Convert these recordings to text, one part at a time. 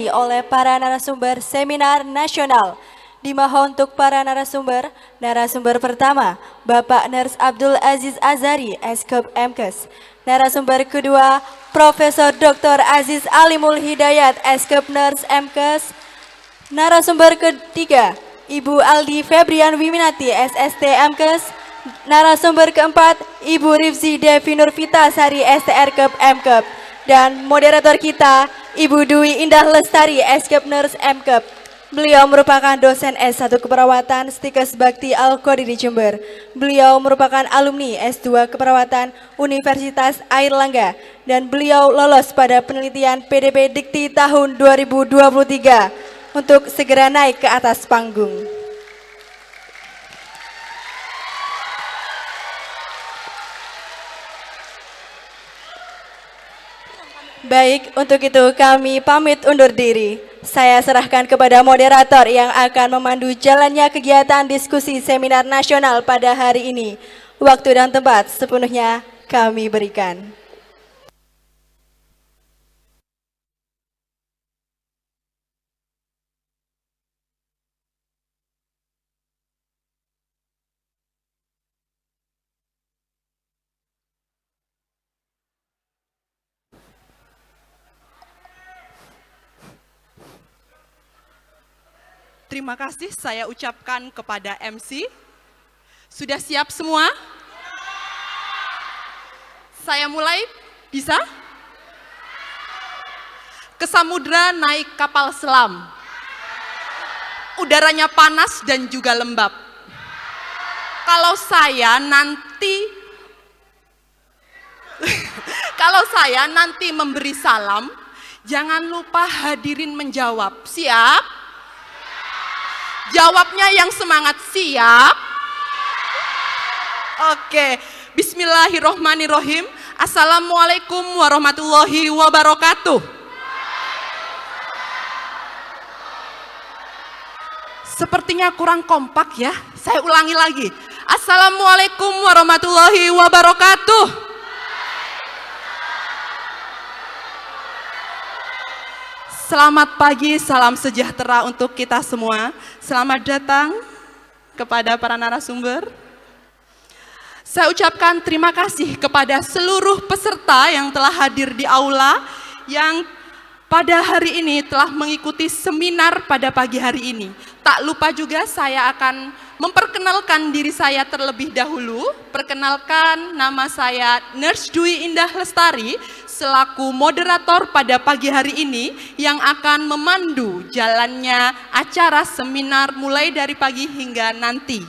oleh para narasumber seminar nasional. Dimohon untuk para narasumber pertama, Bapak Ners Abdul Aziz Azari, Eskop Mkes. Narasumber kedua, Profesor Dr. Aziz Alimul Hidayat, Eskop Ners Mkes. Narasumber ketiga, Ibu Aldi Febrian Wiminati, SST Mkes. Narasumber keempat, Ibu Rifzi Devi Nurvita Sari, STR Mkep. Dan moderator kita, Ibu Dwi Indah Lestari, Eskep Nurse Mkep. Beliau merupakan dosen S1 Keperawatan Stikes Bakti Al-Qadiri Jember. Beliau merupakan alumni S2 Keperawatan Universitas Airlangga. Dan beliau lolos pada penelitian PDP Dikti tahun 2023 untuk segera naik ke atas panggung. Baik, untuk itu kami pamit undur diri. Saya serahkan kepada moderator yang akan memandu jalannya kegiatan diskusi seminar nasional pada hari ini. Waktu dan tempat sepenuhnya kami berikan. Terima kasih saya ucapkan kepada MC. Sudah siap semua? Saya mulai, bisa? Ke samudra naik kapal selam. Udaranya panas dan juga lembab. Kalau saya nanti memberi salam, jangan lupa hadirin menjawab. Siap? Jawabnya yang semangat, siap? Oke, bismillahirrohmanirrohim. Assalamualaikum warahmatullahi wabarakatuh. Sepertinya kurang kompak ya, saya ulangi lagi. Assalamualaikum warahmatullahi wabarakatuh. Selamat pagi, salam sejahtera untuk kita semua. Selamat datang kepada para narasumber. Saya ucapkan terima kasih kepada seluruh peserta yang telah hadir di aula, yang pada hari ini telah mengikuti seminar pada pagi hari ini. Tak lupa juga saya akan memperkenalkan diri saya terlebih dahulu. Perkenalkan, nama saya Nurse Dwi Indah Lestari, selaku moderator pada pagi hari ini yang akan memandu jalannya acara seminar mulai dari pagi hingga nanti.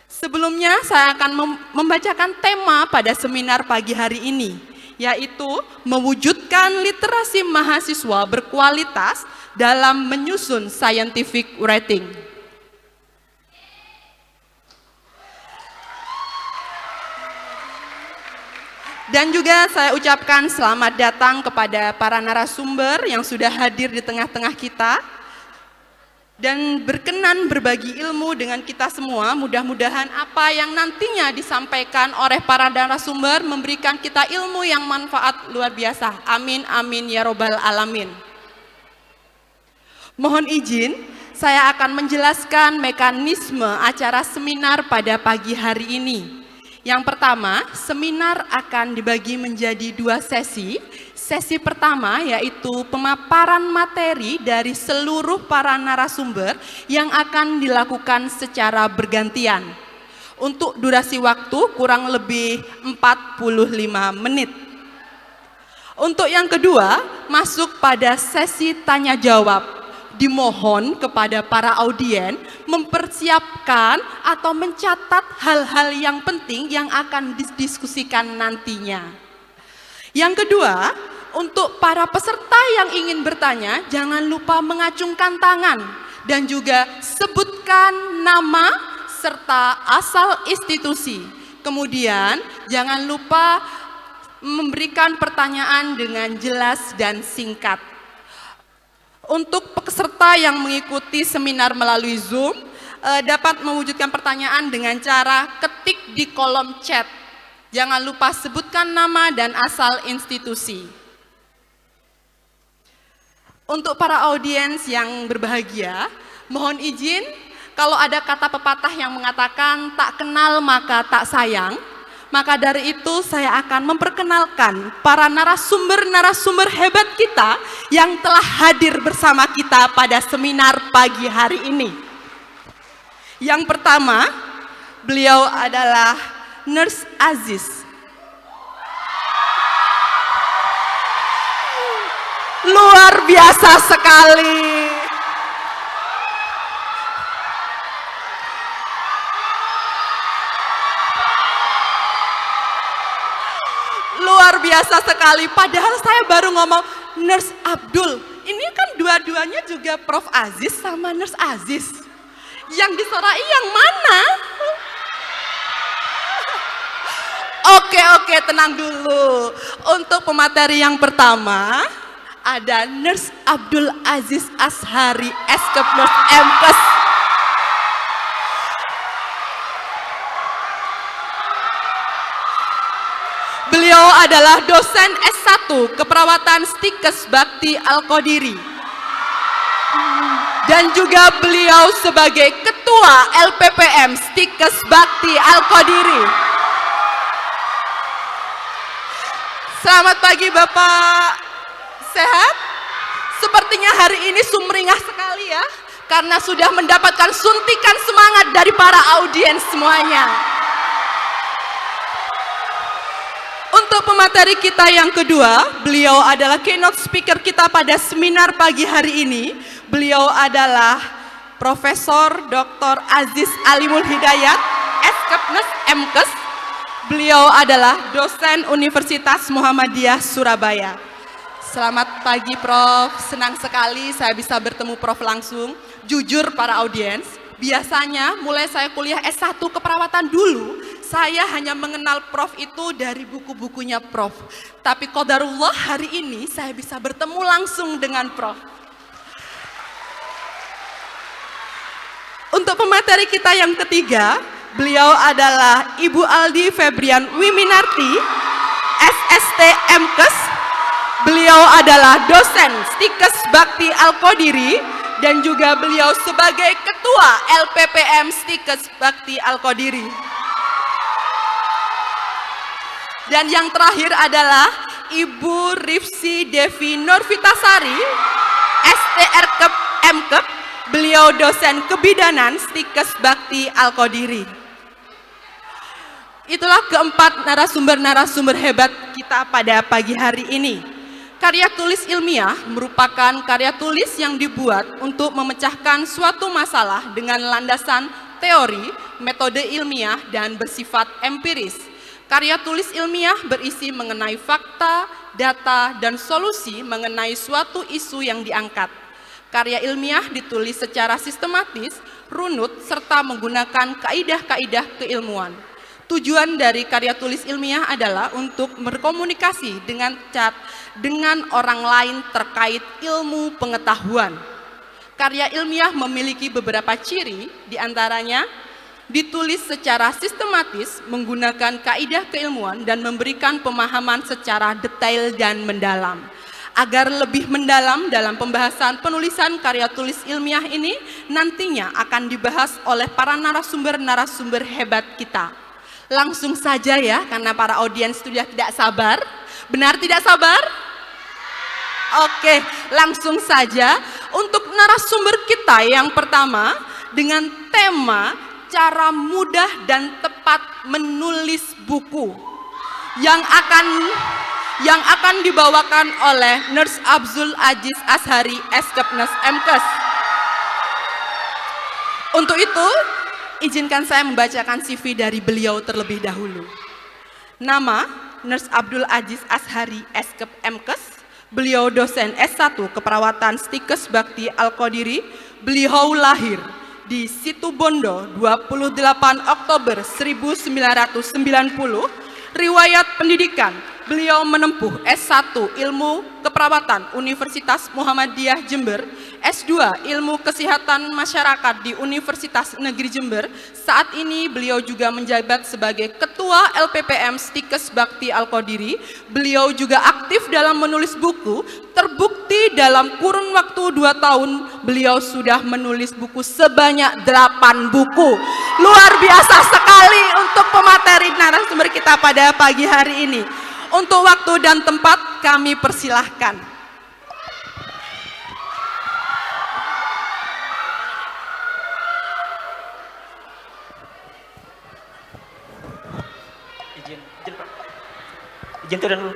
Sebelumnya saya akan membacakan tema pada seminar pagi hari ini, yaitu mewujudkan literasi mahasiswa berkualitas dalam menyusun scientific writing. Dan juga saya ucapkan selamat datang kepada para narasumber yang sudah hadir di tengah-tengah kita dan berkenan berbagi ilmu dengan kita semua. Mudah-mudahan apa yang nantinya disampaikan oleh para narasumber memberikan kita ilmu yang manfaat luar biasa. Amin, amin, ya robbal alamin. Mohon izin, saya akan menjelaskan mekanisme acara seminar pada pagi hari ini. Yang pertama, seminar akan dibagi menjadi 2 sesi. Sesi pertama yaitu pemaparan materi dari seluruh para narasumber yang akan dilakukan secara bergantian. Untuk durasi waktu kurang lebih 45 menit. Untuk yang kedua, masuk pada sesi tanya jawab. Dimohon kepada para audien mempersiapkan atau mencatat hal-hal yang penting yang akan didiskusikan nantinya. Yang kedua, untuk para peserta yang ingin bertanya, jangan lupa mengacungkan tangan dan juga sebutkan nama serta asal institusi. Kemudian, jangan lupa memberikan pertanyaan dengan jelas dan singkat. Untuk peserta yang mengikuti seminar melalui Zoom, dapat mewujudkan pertanyaan dengan cara ketik di kolom chat. Jangan lupa sebutkan nama dan asal institusi. Untuk para audiens yang berbahagia, mohon izin kalau ada kata pepatah yang mengatakan tak kenal maka tak sayang, maka dari itu saya akan memperkenalkan para narasumber-narasumber hebat kita yang telah hadir bersama kita pada seminar pagi hari ini. Yang pertama, beliau adalah Nurse Aziz. Luar biasa sekali. Luar biasa sekali, padahal saya baru ngomong Nurse Abdul. Ini kan dua-duanya juga Prof. Aziz sama Nurse Aziz. Yang disorai yang mana? Oke, tenang dulu. Untuk pemateri yang pertama, ada Nurse Abdul Aziz Ashari, Eskep Nurse MKes. Beliau adalah dosen S1 Keperawatan Stikes Bakti Al-Qodiri. Dan juga beliau sebagai Ketua LPPM Stikes Bakti Al-Qodiri. Selamat pagi Bapak, sehat? Sepertinya hari ini sumringah sekali ya, karena sudah mendapatkan suntikan semangat dari para audiens semuanya. Untuk pemateri kita yang kedua, beliau adalah keynote speaker kita pada seminar pagi hari ini. Beliau adalah Profesor Dr. Aziz Alimul Hidayat, Eskep Nurse MKes. Beliau adalah dosen Universitas Muhammadiyah Surabaya. Selamat pagi Prof, senang sekali saya bisa bertemu Prof langsung. Jujur para audiens, biasanya mulai saya kuliah S1 keperawatan dulu, saya hanya mengenal Prof itu dari buku-bukunya Prof. Tapi qadarullah hari ini saya bisa bertemu langsung dengan Prof. Untuk pemateri kita yang ketiga, beliau adalah Ibu Aldi Febrian Wiminarti, SST MKes. Beliau adalah dosen Stikes Bakti Al-Qodiri dan juga beliau sebagai Ketua LPPM Stikes Bakti Al-Qodiri. Dan yang terakhir adalah Ibu Rifsi Devi Nurvitasari, STRKEP MKEP. Beliau dosen kebidanan Stikes Bakti Al-Qodiri. Itulah keempat narasumber-narasumber hebat kita pada pagi hari ini. Karya tulis ilmiah merupakan karya tulis yang dibuat untuk memecahkan suatu masalah dengan landasan teori, metode ilmiah, dan bersifat empiris. Karya tulis ilmiah berisi mengenai fakta, data, dan solusi mengenai suatu isu yang diangkat. Karya ilmiah ditulis secara sistematis, runut, serta menggunakan kaidah-kaidah keilmuan. Tujuan dari karya tulis ilmiah adalah untuk berkomunikasi dengan orang lain terkait ilmu pengetahuan. Karya ilmiah memiliki beberapa ciri, diantaranya ditulis secara sistematis, menggunakan kaidah keilmuan, dan memberikan pemahaman secara detail dan mendalam. Agar lebih mendalam dalam pembahasan penulisan karya tulis ilmiah ini, nantinya akan dibahas oleh para narasumber-narasumber hebat kita. Langsung saja ya, karena para audiens sudah tidak sabar. Benar tidak sabar? Oke, langsung saja untuk narasumber kita yang pertama dengan tema cara mudah dan tepat menulis buku yang akan dibawakan oleh Nurse Abdul Aziz Ashari, Eskep Nurse MKes. Untuk itu, izinkan saya membacakan CV dari beliau terlebih dahulu. Nama, Nurse Abdul Aziz Ashari, Eskep MKes. Beliau dosen S1 Keperawatan Stikes Bakti Al-Qodiri. Beliau lahir di Situbondo 28 Oktober 1990. Riwayat pendidikan beliau menempuh S1 Ilmu Keperawatan Universitas Muhammadiyah Jember, S2 Ilmu Kesehatan Masyarakat di Universitas Negeri Jember. Saat ini beliau juga menjabat sebagai Ketua LPPM Stikes Bakti Al-Qadiri. Beliau juga aktif dalam menulis buku, terbukti dalam kurun waktu 2 tahun beliau sudah menulis buku sebanyak 8 buku. Luar biasa sekali untuk pemateri narasumber kita pada pagi hari ini. Untuk waktu dan tempat kami persilahkan. Izin turun dulu.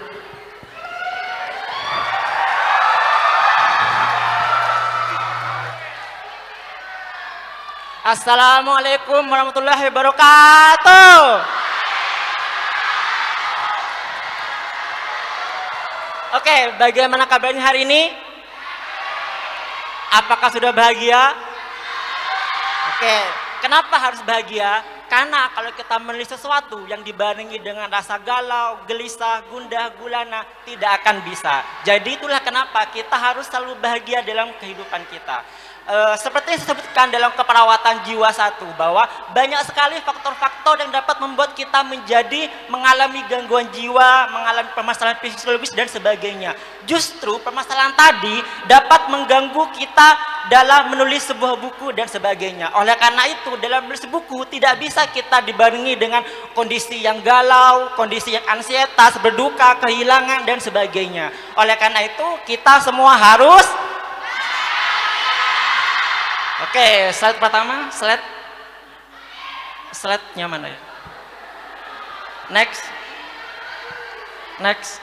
Assalamualaikum warahmatullahi wabarakatuh. Oke, bagaimana kabarnya hari ini? Apakah sudah bahagia? Oke, kenapa harus bahagia? Karena kalau kita menulis sesuatu yang dibarengi dengan rasa galau, gelisah, gundah, gulana, tidak akan bisa. Jadi itulah kenapa kita harus selalu bahagia dalam kehidupan kita. Seperti yang saya sebutkan dalam keperawatan jiwa 1, bahwa banyak sekali faktor-faktor yang dapat membuat kita mengalami gangguan jiwa, mengalami permasalahan fisiologis dan sebagainya. Justru permasalahan tadi dapat mengganggu kita dalam menulis sebuah buku dan sebagainya. Oleh karena itu dalam menulis buku tidak bisa kita dibarengi dengan kondisi yang galau, kondisi yang ansietas, berduka, kehilangan dan sebagainya. Oleh karena itu kita semua harus. Oke, slide pertama, slide-nya mana ya? Next.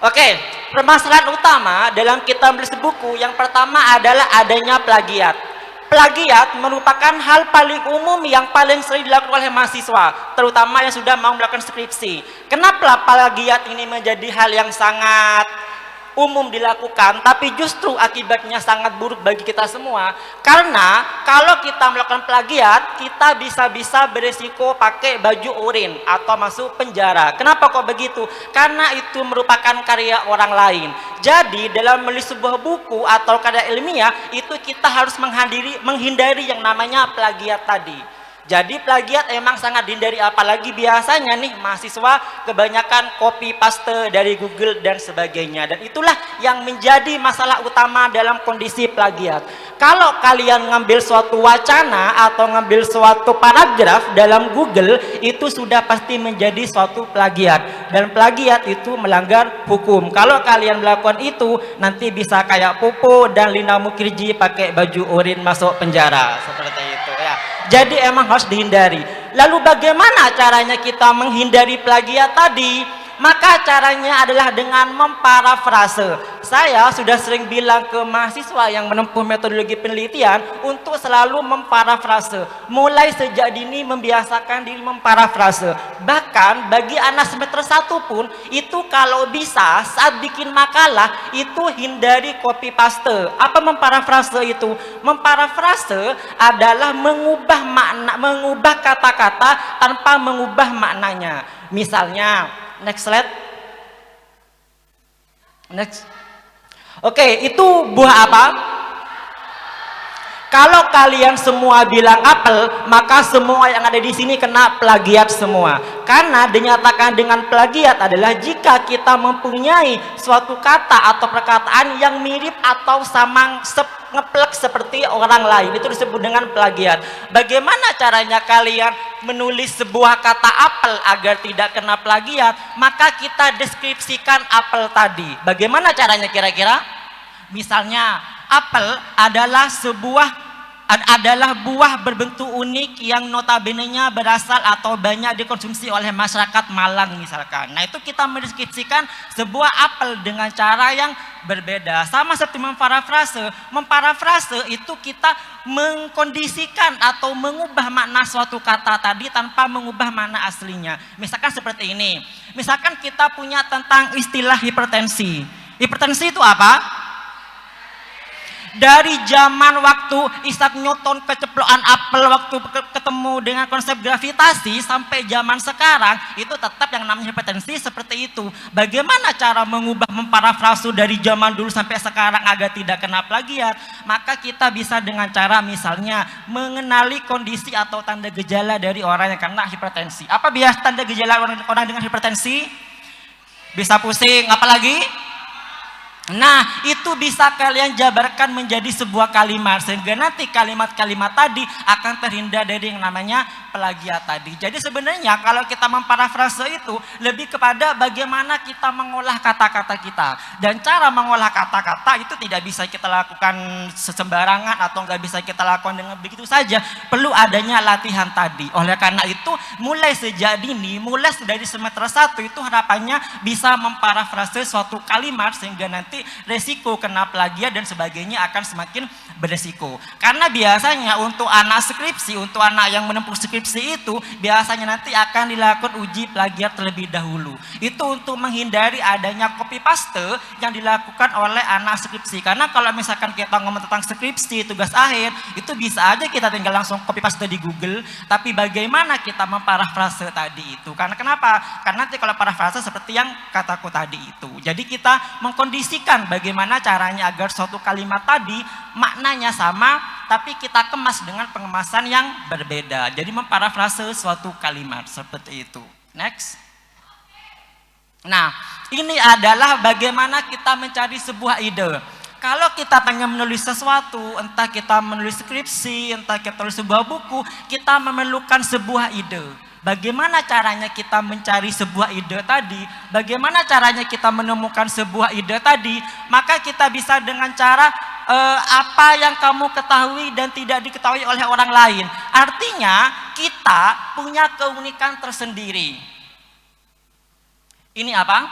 Oke, permasalahan utama dalam kita menulis buku yang pertama adalah adanya plagiat. Plagiat merupakan hal paling umum yang paling sering dilakukan oleh mahasiswa, terutama yang sudah mau melakukan skripsi. Kenapa plagiat ini menjadi hal yang sangat umum dilakukan, tapi justru akibatnya sangat buruk bagi kita semua? Karena kalau kita melakukan plagiat, kita bisa-bisa beresiko pakai baju urin atau masuk penjara. Kenapa kok begitu? Karena itu merupakan karya orang lain. Jadi dalam menulis sebuah buku atau karya ilmiah itu kita harus menghindari yang namanya plagiat tadi. Jadi plagiat emang sangat dihindari, apalagi biasanya nih mahasiswa kebanyakan copy paste dari Google dan sebagainya. Dan itulah yang menjadi masalah utama dalam kondisi plagiat. Kalau kalian ngambil suatu wacana atau ngambil suatu paragraf dalam Google, itu sudah pasti menjadi suatu plagiat. Dan plagiat itu melanggar hukum. Kalau kalian melakukan itu, nanti bisa kayak Popo dan Lina Mukherjee pakai baju urin masuk penjara. Seperti itu ya. Jadi emang harus dihindari. Lalu bagaimana caranya kita menghindari plagiat tadi? Maka caranya adalah dengan memparafrase. Saya sudah sering bilang ke mahasiswa yang menempuh metodologi penelitian untuk selalu memparafrase. Mulai sejak dini membiasakan diri memparafrase. Bahkan bagi anak semester 1 pun itu kalau bisa saat bikin makalah itu hindari copy paste. Apa memparafrase itu? Memparafrase adalah mengubah makna, mengubah kata-kata tanpa mengubah maknanya. Misalnya, next slide. Next. Oke, itu buah apa? Kalau kalian semua bilang apel, maka semua yang ada di sini kena plagiat semua. Karena dinyatakan dengan plagiat adalah jika kita mempunyai suatu kata atau perkataan yang mirip atau sama ngeplek seperti orang lain, itu disebut dengan plagiat. Bagaimana caranya kalian menulis sebuah kata apel agar tidak kena plagiat? Maka kita deskripsikan apel tadi. Bagaimana caranya kira-kira? Misalnya, apel adalah buah berbentuk unik yang notabene-nya berasal atau banyak dikonsumsi oleh masyarakat Malang misalkan. Nah, itu kita mendeskripsikan sebuah apel dengan cara yang berbeda. Sama seperti memparafrase. Memparafrase itu kita mengkondisikan atau mengubah makna suatu kata tadi tanpa mengubah makna aslinya. Misalkan seperti ini. Misalkan kita punya tentang istilah hipertensi. Hipertensi itu apa? Dari zaman waktu Isaac Newton keceplokan apel waktu ketemu dengan konsep gravitasi sampai zaman sekarang itu tetap yang namanya hipertensi seperti itu. Bagaimana cara mengubah memparafrasu dari zaman dulu sampai sekarang agar tidak kena plagiat? Maka kita bisa dengan cara misalnya mengenali kondisi atau tanda gejala dari orang yang kena hipertensi. Apa biasa tanda gejala orang dengan hipertensi? Bisa pusing, apalagi? Nah, itu bisa kalian jabarkan menjadi sebuah kalimat sehingga nanti kalimat-kalimat tadi akan terhindar dari yang namanya plagiat tadi. Jadi sebenarnya kalau kita memparafrase itu lebih kepada bagaimana kita mengolah kata-kata kita. Dan cara mengolah kata-kata itu tidak bisa kita lakukan sembarangan atau nggak bisa kita lakukan dengan begitu saja. Perlu adanya latihan tadi. Oleh karena itu mulai sejak dini, mulai dari semester 1 itu harapannya bisa memparafrase suatu kalimat sehingga nanti resiko kena plagiat dan sebagainya akan semakin beresiko. Karena biasanya untuk anak skripsi, untuk anak yang menempuh skripsi itu biasanya nanti akan dilakukan uji plagiat terlebih dahulu. Itu untuk menghindari adanya copy paste yang dilakukan oleh anak skripsi. Karena kalau misalkan kita ngomong tentang skripsi, tugas akhir, itu bisa aja kita tinggal langsung copy paste di Google, tapi bagaimana kita memparafrase tadi itu? Karena kenapa? Karena nanti kalau parafrase seperti yang kataku tadi itu. Jadi kita mengkondisikan bagaimana caranya agar suatu kalimat tadi maknanya sama tapi kita kemas dengan pengemasan yang berbeda. Jadi memparafrase suatu kalimat seperti itu. Next. Nah, ini adalah bagaimana kita mencari sebuah ide. Kalau kita pengen menulis sesuatu, entah kita menulis skripsi, entah kita menulis sebuah buku, kita memerlukan sebuah ide. Bagaimana caranya kita mencari sebuah ide tadi? Bagaimana caranya kita menemukan sebuah ide tadi? Maka kita bisa dengan cara apa yang kamu ketahui dan tidak diketahui oleh orang lain. Artinya kita punya keunikan tersendiri. Ini apa?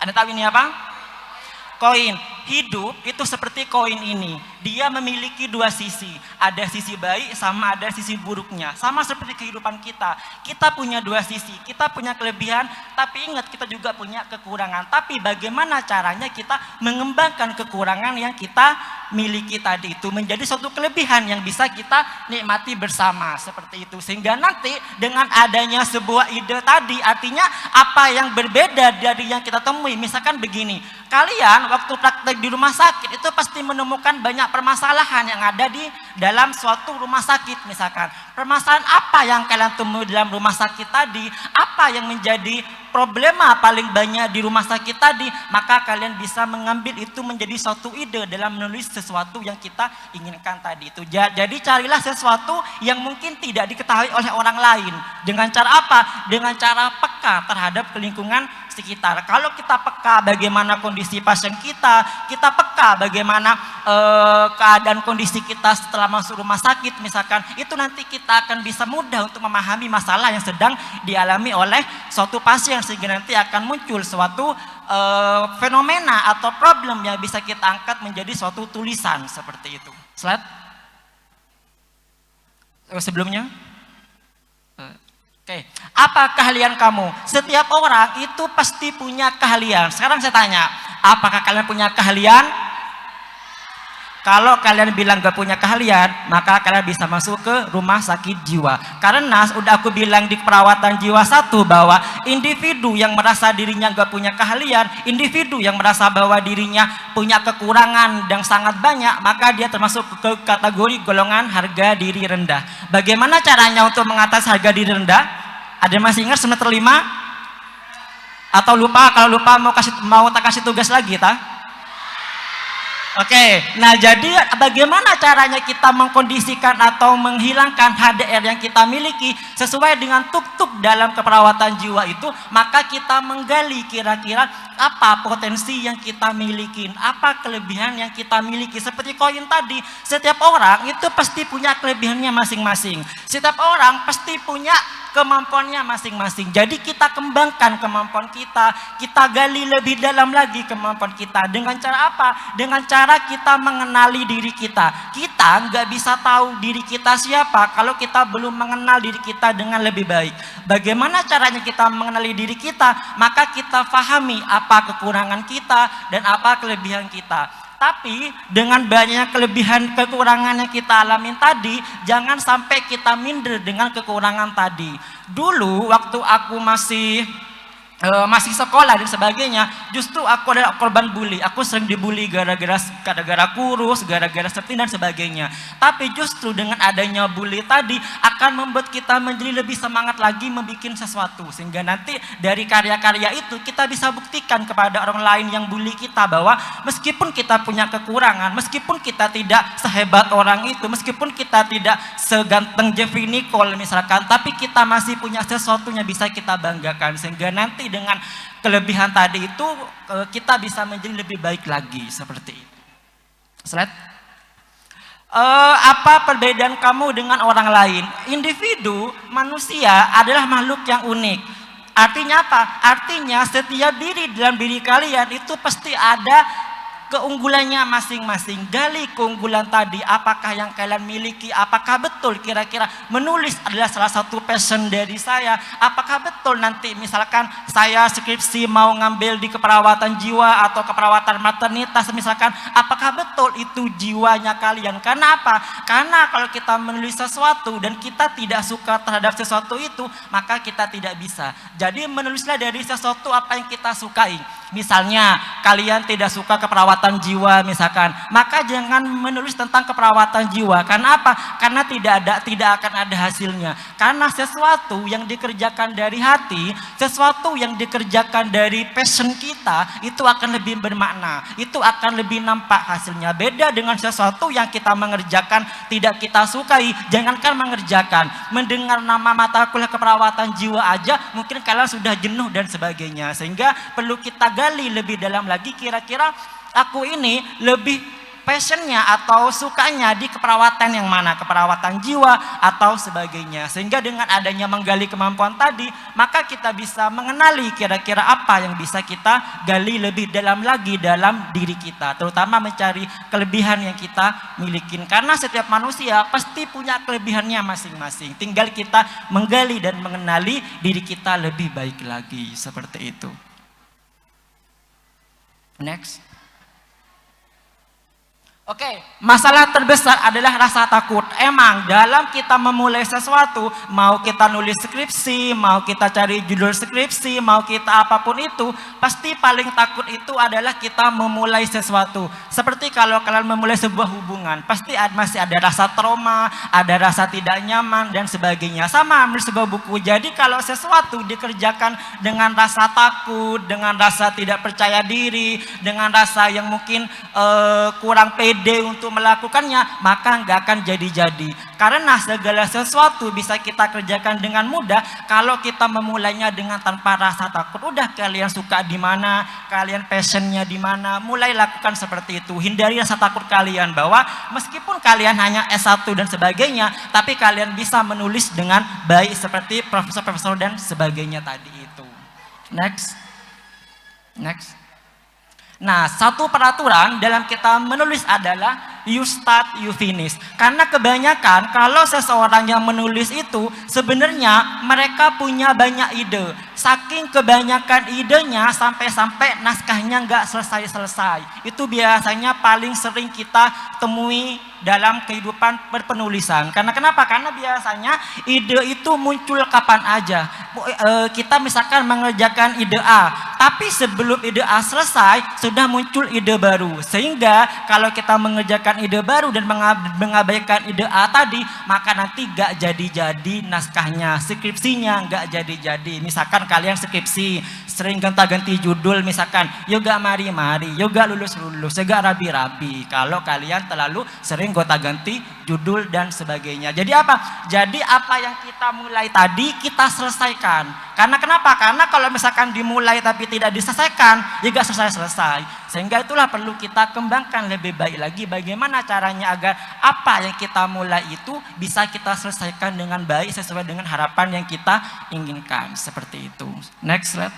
Anda tahu ini apa? Koin. Hidup itu seperti koin ini. Dia memiliki dua sisi. Ada sisi baik sama ada sisi buruknya. Sama seperti kehidupan kita. Kita punya dua sisi. Kita punya kelebihan, tapi ingat kita juga punya kekurangan. Tapi bagaimana caranya kita mengembangkan kekurangan yang kita miliki tadi itu menjadi suatu kelebihan yang bisa kita nikmati bersama. Seperti itu. Sehingga nanti dengan adanya sebuah ide tadi, artinya apa yang berbeda dari yang kita temui. Misalkan begini, kalian waktu praktek di rumah sakit itu pasti menemukan banyak permasalahan yang ada di dalam suatu rumah sakit. Misalkan permasalahan apa yang kalian temui dalam rumah sakit tadi, apa yang menjadi problema paling banyak di rumah sakit tadi, maka kalian bisa mengambil itu menjadi suatu ide dalam menulis sesuatu yang kita inginkan tadi itu. Jadi carilah sesuatu yang mungkin tidak diketahui oleh orang lain. Dengan cara apa? Dengan cara peka terhadap lingkungan sekitar. Kalau kita peka bagaimana kondisi pasien kita peka bagaimana keadaan kondisi kita setelah masuk rumah sakit misalkan, itu nanti kita akan bisa mudah untuk memahami masalah yang sedang dialami oleh suatu pasien sehingga nanti akan muncul suatu fenomena atau problem yang bisa kita angkat menjadi suatu tulisan seperti itu. Slide sebelumnya. Oke, apa keahlian kamu? Setiap orang itu pasti punya keahlian. Sekarang saya tanya, apakah kalian punya keahlian? Kalau kalian bilang gak punya keahlian, maka kalian bisa masuk ke rumah sakit jiwa. Karena udah aku bilang di perawatan jiwa 1 bahwa individu yang merasa dirinya gak punya keahlian, individu yang merasa bahwa dirinya punya kekurangan yang sangat banyak, maka dia termasuk ke kategori golongan harga diri rendah. Bagaimana caranya untuk mengatasi harga diri rendah? Ada yang masih ingat semester 5? Atau lupa? Kalau lupa mau tak kasih tugas lagi, tak? Oke, nah jadi bagaimana caranya kita mengkondisikan atau menghilangkan HDR yang kita miliki sesuai dengan tuk-tuk dalam keperawatan jiwa itu, maka kita menggali kira-kira apa potensi yang kita miliki, apa kelebihan yang kita miliki. Seperti koin tadi, setiap orang itu pasti punya kelebihannya masing-masing. Setiap orang pasti punya kemampuannya masing-masing. Jadi kita kembangkan kemampuan kita gali lebih dalam lagi kemampuan kita. Dengan cara apa? Dengan cara kita mengenali diri kita. Kita nggak bisa tahu diri kita siapa kalau kita belum mengenal diri kita dengan lebih baik. Bagaimana caranya kita mengenali diri kita? Maka kita pahami apa kekurangan kita dan apa kelebihan kita. Tapi dengan banyak kelebihan kekurangan yang kita alamin tadi, jangan sampai kita minder dengan kekurangan tadi. Dulu waktu aku masih sekolah dan sebagainya, justru aku adalah korban bully. Aku sering dibully gara-gara kurus, gara-gara seperti dan sebagainya. Tapi justru dengan adanya bully tadi akan membuat kita menjadi lebih semangat lagi membuat sesuatu, sehingga nanti dari karya-karya itu kita bisa buktikan kepada orang lain yang bully kita bahwa meskipun kita punya kekurangan, meskipun kita tidak sehebat orang itu, meskipun kita tidak seganteng Jeffrey Nicole misalkan, tapi kita masih punya sesuatu yang bisa kita banggakan, sehingga nanti dengan kelebihan tadi itu kita bisa menjadi lebih baik lagi seperti itu. Slide. Apa perbedaan kamu dengan orang lain? Individu manusia adalah makhluk yang unik. Artinya apa? Artinya setiap diri dalam diri kalian itu pasti ada keunggulannya masing-masing. Gali keunggulan tadi, apakah yang kalian miliki, apakah betul kira-kira menulis adalah salah satu passion dari saya, apakah betul nanti misalkan saya skripsi mau ngambil di keperawatan jiwa atau keperawatan maternitas misalkan, apakah betul itu jiwanya kalian? Karena apa? Karena kalau kita menulis sesuatu dan kita tidak suka terhadap sesuatu itu, maka kita tidak bisa. Jadi menulislah dari sesuatu apa yang kita sukai. Misalnya kalian tidak suka keperawatan jiwa misalkan, maka jangan menulis tentang keperawatan jiwa. Karena apa? Karena tidak akan ada hasilnya. Karena sesuatu yang dikerjakan dari hati, sesuatu yang dikerjakan dari passion kita, itu akan lebih bermakna, itu akan lebih nampak hasilnya. Beda dengan sesuatu yang kita mengerjakan tidak kita sukai. Jangankan mengerjakan, mendengar nama mata kuliah keperawatan jiwa aja mungkin kalian sudah jenuh dan sebagainya. Sehingga perlu kita gali lebih dalam lagi, kira-kira aku ini lebih passionnya atau sukanya di keperawatan yang mana, keperawatan jiwa atau sebagainya. Sehingga dengan adanya menggali kemampuan tadi, maka kita bisa mengenali kira-kira apa yang bisa kita gali lebih dalam lagi dalam diri kita, terutama mencari kelebihan yang kita milikin. Karena setiap manusia pasti punya kelebihannya masing-masing, tinggal kita menggali dan mengenali diri kita lebih baik lagi, seperti itu. Next. Oke, masalah terbesar adalah rasa takut. Emang dalam kita memulai sesuatu, mau kita nulis skripsi, mau kita cari judul skripsi, mau kita apapun itu, pasti paling takut itu adalah kita memulai sesuatu. Seperti kalau kalian memulai sebuah hubungan, pasti masih ada rasa trauma, ada rasa tidak nyaman dan sebagainya. Sama menulis sebuah buku. Jadi kalau sesuatu dikerjakan dengan rasa takut, dengan rasa tidak percaya diri, dengan rasa yang mungkin kurang pede untuk melakukannya, maka nggak akan jadi-jadi. Karena segala sesuatu bisa kita kerjakan dengan mudah kalau kita memulainya dengan tanpa rasa takut. Udah kalian suka di mana, kalian passionnya di mana, mulai lakukan seperti itu. Hindari rasa takut kalian bahwa meskipun kalian hanya S1 dan sebagainya, tapi kalian bisa menulis dengan baik seperti profesor-profesor dan sebagainya tadi itu. Next. Nah, satu peraturan dalam kita menulis adalah you start, you finish. Karena kebanyakan kalau seseorang yang menulis itu sebenarnya mereka punya banyak ide. Saking kebanyakan idenya sampai-sampai naskahnya nggak selesai-selesai. Itu biasanya paling sering kita temui dalam kehidupan berpenulisan. Karena kenapa? Karena biasanya ide itu muncul kapan aja. Kita misalkan mengerjakan ide A, tapi sebelum ide A selesai sudah muncul ide baru. Sehingga kalau kita mengerjakan ide baru dan mengabaikan ide A tadi, maka nanti gak jadi-jadi naskahnya, skripsinya gak jadi-jadi. Misalkan kalian skripsi sering ganti judul, misalkan yoga mari-mari, yoga lulus-lulus, yoga rabi-rabi. Kalau kalian terlalu sering gonta-ganti judul dan sebagainya. Jadi apa? Jadi apa yang kita mulai tadi kita selesaikan. Karena kenapa? Karena kalau misalkan dimulai tapi tidak diselesaikan, juga selesai-selesai. Sehingga itulah perlu kita kembangkan lebih baik lagi bagaimana caranya agar apa yang kita mulai itu bisa kita selesaikan dengan baik sesuai dengan harapan yang kita inginkan. Seperti itu. Next slide.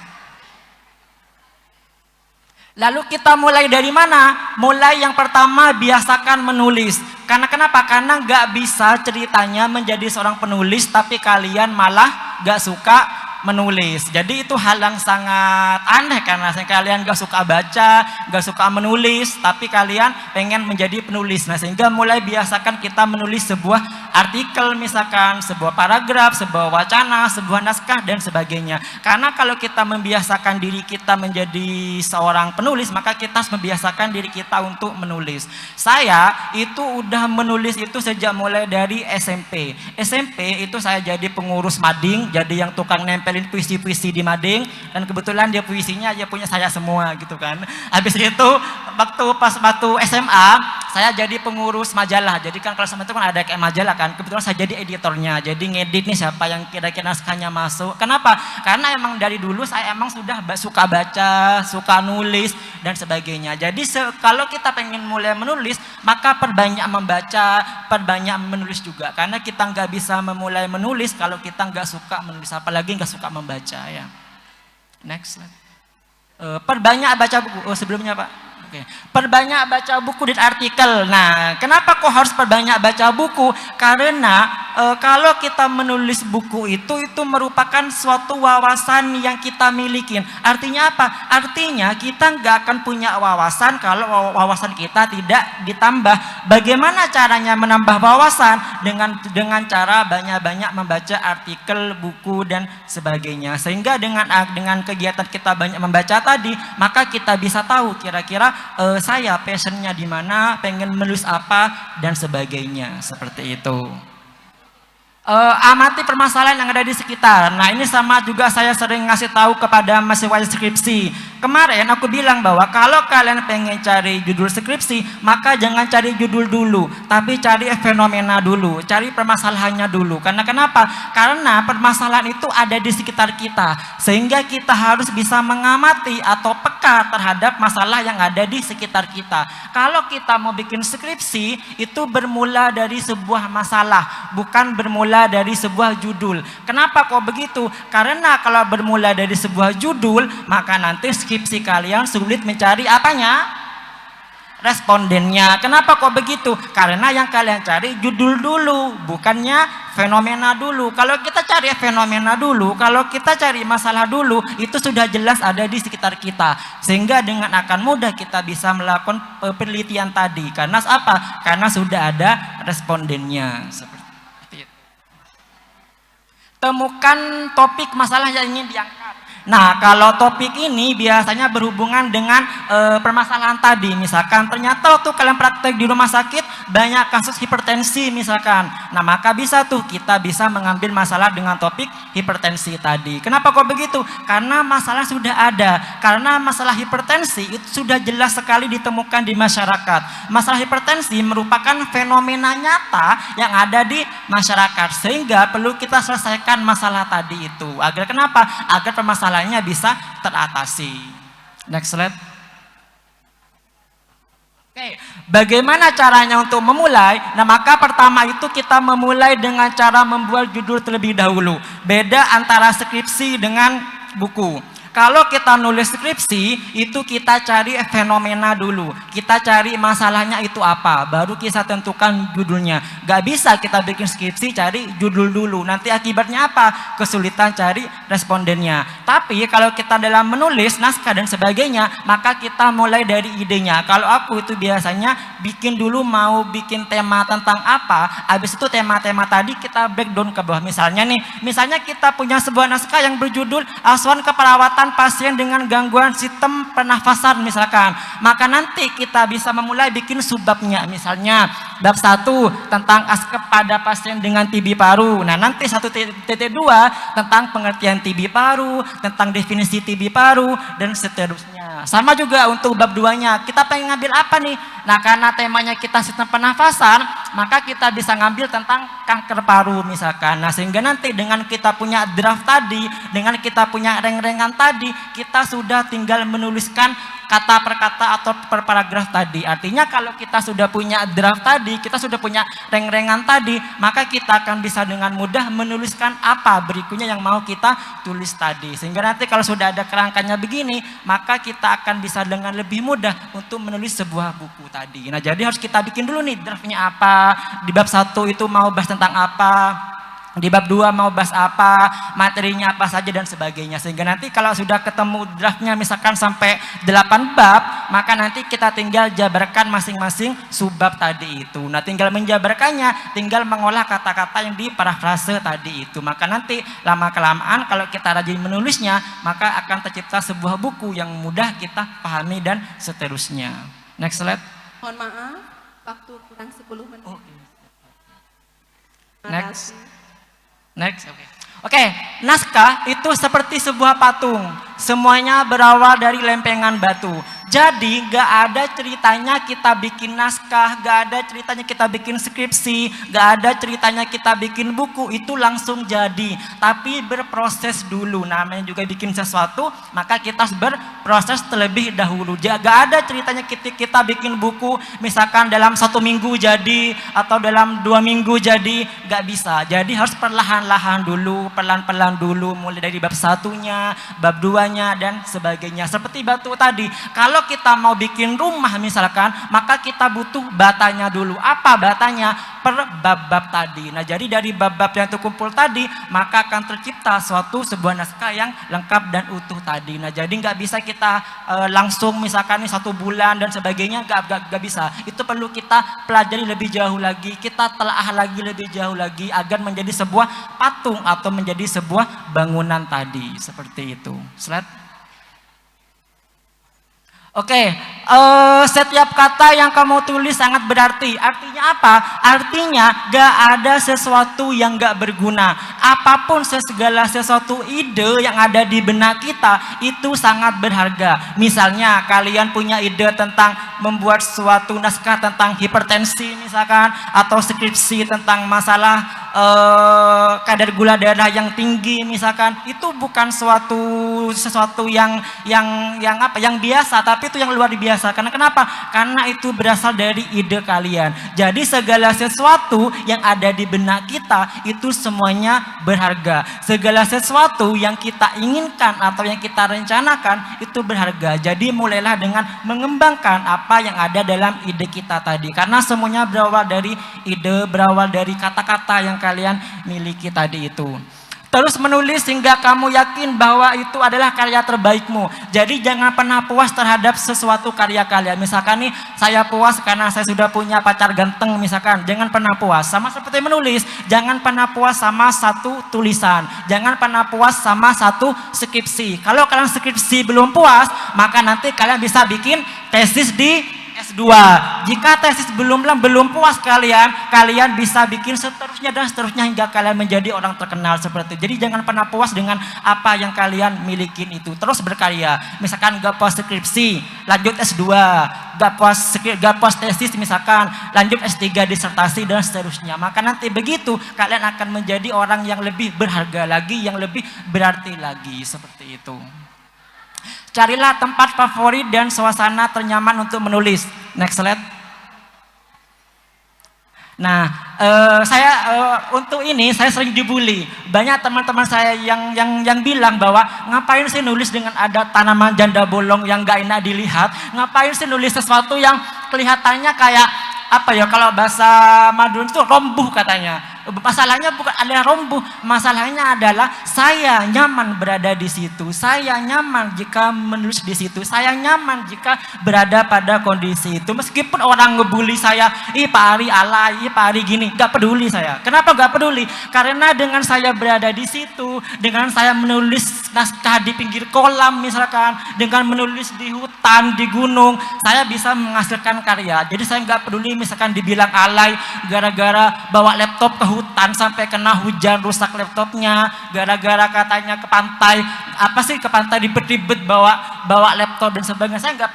Lalu kita mulai dari mana? Mulai yang pertama biasakan menulis. Karena kenapa? Karena nggak bisa ceritanya menjadi seorang penulis tapi kalian malah nggak suka Menulis. Jadi itu hal yang sangat aneh karena kalian gak suka baca, gak suka menulis, tapi kalian pengen menjadi penulis. Nah, sehingga mulai biasakan kita menulis sebuah artikel, misalkan sebuah paragraf, sebuah wacana, sebuah naskah dan sebagainya. Karena kalau kita membiasakan diri kita menjadi seorang penulis, maka kita harus membiasakan diri kita untuk menulis. Saya itu udah menulis itu sejak mulai dari SMP. SMP itu saya jadi pengurus mading, jadi yang tukang nempelin puisi-puisi di mading, dan kebetulan dia puisinya dia punya saya semua gitu kan. Habis itu waktu SMA saya jadi pengurus majalah. Jadi kan kalau sama itu kan ada kayak majalah kan. Kebetulan saya jadi editornya. Jadi ngedit nih siapa yang kira-kira naskahnya masuk. Kenapa? Karena emang dari dulu saya emang sudah suka baca, suka nulis dan sebagainya. Jadi kalau kita pengen mulai menulis, maka perbanyak membaca, perbanyak menulis juga. Karena kita nggak bisa memulai menulis kalau kita nggak suka menulis, apalagi nggak suka membaca ya. Next slide. Perbanyak baca buku. Oh, sebelumnya Pak. Oke. Perbanyak baca buku dan artikel. Nah, kenapa kok harus perbanyak baca buku? Karena kalau kita menulis buku itu merupakan suatu wawasan yang kita miliki. Artinya apa? Artinya kita nggak akan punya wawasan kalau wawasan kita tidak ditambah. Bagaimana caranya menambah wawasan? Dengan cara banyak-banyak membaca artikel, buku dan sebagainya. Sehingga dengan kegiatan kita banyak membaca tadi, maka kita bisa tahu kira-kira saya passionnya di mana, pengen menulis apa dan sebagainya, seperti itu. Amati permasalahan yang ada di sekitar. Nah, ini sama juga saya sering ngasih tahu kepada mahasiswa skripsi. Kemarin aku bilang bahwa kalau kalian pengen cari judul skripsi, maka jangan cari judul dulu, tapi cari fenomena dulu, cari permasalahannya dulu. Karena kenapa? Karena permasalahan itu ada di sekitar kita, sehingga kita harus bisa mengamati atau peka terhadap masalah yang ada di sekitar kita. Kalau kita mau bikin skripsi, itu bermula dari sebuah masalah, bukan bermula dari sebuah judul. Kenapa kok begitu? Karena kalau bermula dari sebuah judul, maka nanti skripsi kalian sulit mencari apanya? Respondennya. Kenapa kok begitu? Karena yang kalian cari judul dulu, bukannya fenomena dulu. Kalau kita cari fenomena dulu, kalau kita cari masalah dulu, itu sudah jelas ada di sekitar kita. Sehingga dengan akan mudah kita bisa melakukan penelitian tadi. Karena apa? Karena sudah ada respondennya. Seperti temukan topik masalah yang ingin diangkat. Nah, kalau topik ini biasanya berhubungan dengan permasalahan tadi. Misalkan ternyata waktu kalian praktek di rumah sakit banyak kasus hipertensi misalkan. Nah, maka bisa tuh kita bisa mengambil masalah dengan topik hipertensi tadi. Kenapa kok begitu? Karena masalah sudah ada. Karena masalah hipertensi itu sudah jelas sekali ditemukan di masyarakat. Masalah hipertensi merupakan fenomena nyata yang ada di masyarakat. Sehingga perlu kita selesaikan masalah tadi itu. Agar kenapa? Agar permasalahannya bisa teratasi. Next slide. Oke, bagaimana caranya untuk memulai? Nah, maka pertama itu kita memulai dengan cara membuat judul terlebih dahulu. Beda antara skripsi dengan buku. Kalau kita nulis skripsi, itu kita cari fenomena dulu. Kita cari masalahnya itu apa, baru kita tentukan judulnya. Gak bisa kita bikin skripsi cari judul dulu. Nanti akibatnya apa? Kesulitan cari respondennya. Tapi kalau kita dalam menulis naskah dan sebagainya, maka kita mulai dari idenya. Kalau aku itu biasanya bikin dulu mau bikin tema tentang apa, habis itu tema-tema tadi kita breakdown ke bawah. Misalnya kita punya sebuah naskah yang berjudul Asuhan Keperawatan pasien dengan gangguan sistem pernafasan misalkan, maka nanti kita bisa memulai bikin subbabnya. Misalnya bab 1 tentang askep pada pasien dengan TB paru. Nah, nanti 1.2 tentang pengertian TB paru, tentang definisi TB paru dan seterusnya. Sama juga untuk bab 2-nya. Kita pengen ngambil apa nih? Nah, karena temanya kita sistem pernafasan, maka kita bisa ngambil tentang kanker paru misalkan. Nah, sehingga nanti dengan kita punya draft tadi, dengan kita punya reng-rengan tadi, kita sudah tinggal menuliskan kata per kata atau per paragraf tadi. Artinya kalau kita sudah punya draft tadi, kita sudah punya reng-rengan tadi, maka kita akan bisa dengan mudah menuliskan apa berikutnya yang mau kita tulis tadi. Sehingga nanti kalau sudah ada kerangkanya begini, maka kita akan bisa dengan lebih mudah untuk menulis sebuah buku tadi. Nah, jadi harus kita bikin dulu nih draftnya apa, di bab 1 itu mau bahas tentang apa, di bab 2 mau bahas apa, materinya apa saja dan sebagainya. Sehingga nanti kalau sudah ketemu draftnya misalkan sampai 8 bab, maka nanti kita tinggal jabarkan masing-masing subbab tadi itu. Nah tinggal menjabarkannya, tinggal mengolah kata-kata yang di parafrase tadi itu. Maka nanti lama-kelamaan kalau kita rajin menulisnya, maka akan tercipta sebuah buku yang mudah kita pahami dan seterusnya. Next slide. Mohon maaf, waktu kurang 10 menit. Next. Next. Oke, naskah itu seperti sebuah patung. Semuanya berawal dari lempengan batu. Jadi gak ada ceritanya kita bikin naskah, gak ada ceritanya kita bikin skripsi, gak ada ceritanya kita bikin buku, itu langsung jadi. Tapi berproses dulu, namanya juga bikin sesuatu, maka kita harus berproses terlebih dahulu. Gak ada ceritanya kita bikin buku, misalkan dalam 1 minggu jadi, atau dalam 2 minggu jadi, gak bisa. Jadi harus perlahan-lahan dulu, pelan-pelan dulu, mulai dari bab 1-nya, bab 2-nya, dan sebagainya. Seperti batu tadi, kalau kita mau bikin rumah misalkan, maka kita butuh batanya dulu. Apa batanya? Per bab-bab tadi. Nah jadi dari bab-bab yang terkumpul tadi, maka akan tercipta sebuah naskah yang lengkap dan utuh tadi. Nah jadi nggak bisa kita langsung misalkan 1 bulan dan sebagainya, nggak bisa. Itu perlu kita pelajari lebih jauh lagi, kita telaah lagi lebih jauh lagi, agar menjadi sebuah patung atau menjadi sebuah bangunan tadi. Seperti itu. Slide. Oke, setiap kata yang kamu tulis sangat berarti. Artinya apa? Artinya gak ada sesuatu yang gak berguna. Apapun segala sesuatu ide yang ada di benak kita itu sangat berharga. Misalnya kalian punya ide tentang membuat suatu naskah tentang hipertensi misalkan, atau skripsi tentang masalah kadar gula darah yang tinggi misalkan, itu bukan sesuatu yang biasa, tapi itu yang luar biasa. Karena kenapa? Karena itu berasal dari ide kalian. Jadi segala sesuatu yang ada di benak kita itu semuanya berharga. Segala sesuatu yang kita inginkan atau yang kita rencanakan itu berharga. Jadi mulailah dengan mengembangkan apa yang ada dalam ide kita tadi. Karena semuanya berawal dari ide, berawal dari kata-kata yang kalian miliki tadi itu. Terus menulis hingga kamu yakin bahwa itu adalah karya terbaikmu. Jadi jangan pernah puas terhadap sesuatu karya kalian. Misalkan nih, saya puas karena saya sudah punya pacar ganteng misalkan. Jangan pernah puas. Sama seperti menulis, jangan pernah puas sama satu tulisan. Jangan pernah puas sama satu skripsi. Kalau kalian skripsi belum puas, maka nanti kalian bisa bikin tesis di S2. Jika tesis belum puas kalian bisa bikin seterusnya dan seterusnya hingga kalian menjadi orang terkenal seperti itu. Jadi jangan pernah puas dengan apa yang kalian milikin itu. Terus berkarya. Misalkan gak puas skripsi, lanjut S2. Gak puas tesis misalkan, lanjut S3 disertasi dan seterusnya. Maka nanti begitu kalian akan menjadi orang yang lebih berharga lagi, yang lebih berarti lagi seperti itu. Carilah tempat favorit dan suasana ternyaman untuk menulis. Next slide. Nah, untuk ini saya sering dibully. Banyak teman-teman saya yang bilang bahwa ngapain sih nulis dengan ada tanaman janda bolong yang gak enak dilihat? Ngapain sih nulis sesuatu yang kelihatannya kayak apa ya, kalau bahasa Madura itu rombuh katanya. Masalahnya bukan adalah rombuh, masalahnya adalah saya nyaman berada di situ. Saya nyaman jika menulis di situ. Saya nyaman jika berada pada kondisi itu. Meskipun orang ngebully saya, Pak Ari alay, Pak Ari gini, gak peduli saya. Kenapa gak peduli? Karena dengan saya berada di situ, dengan saya menulis naskah di pinggir kolam misalkan, dengan menulis di hutan, di gunung, saya bisa menghasilkan karya. Jadi saya gak peduli misalkan dibilang alay gara-gara bawa laptop ke hutan sampai kena hujan rusak laptopnya, gara-gara katanya ke pantai ribet-ribet bawa laptop dan sebagainya. Saya nggak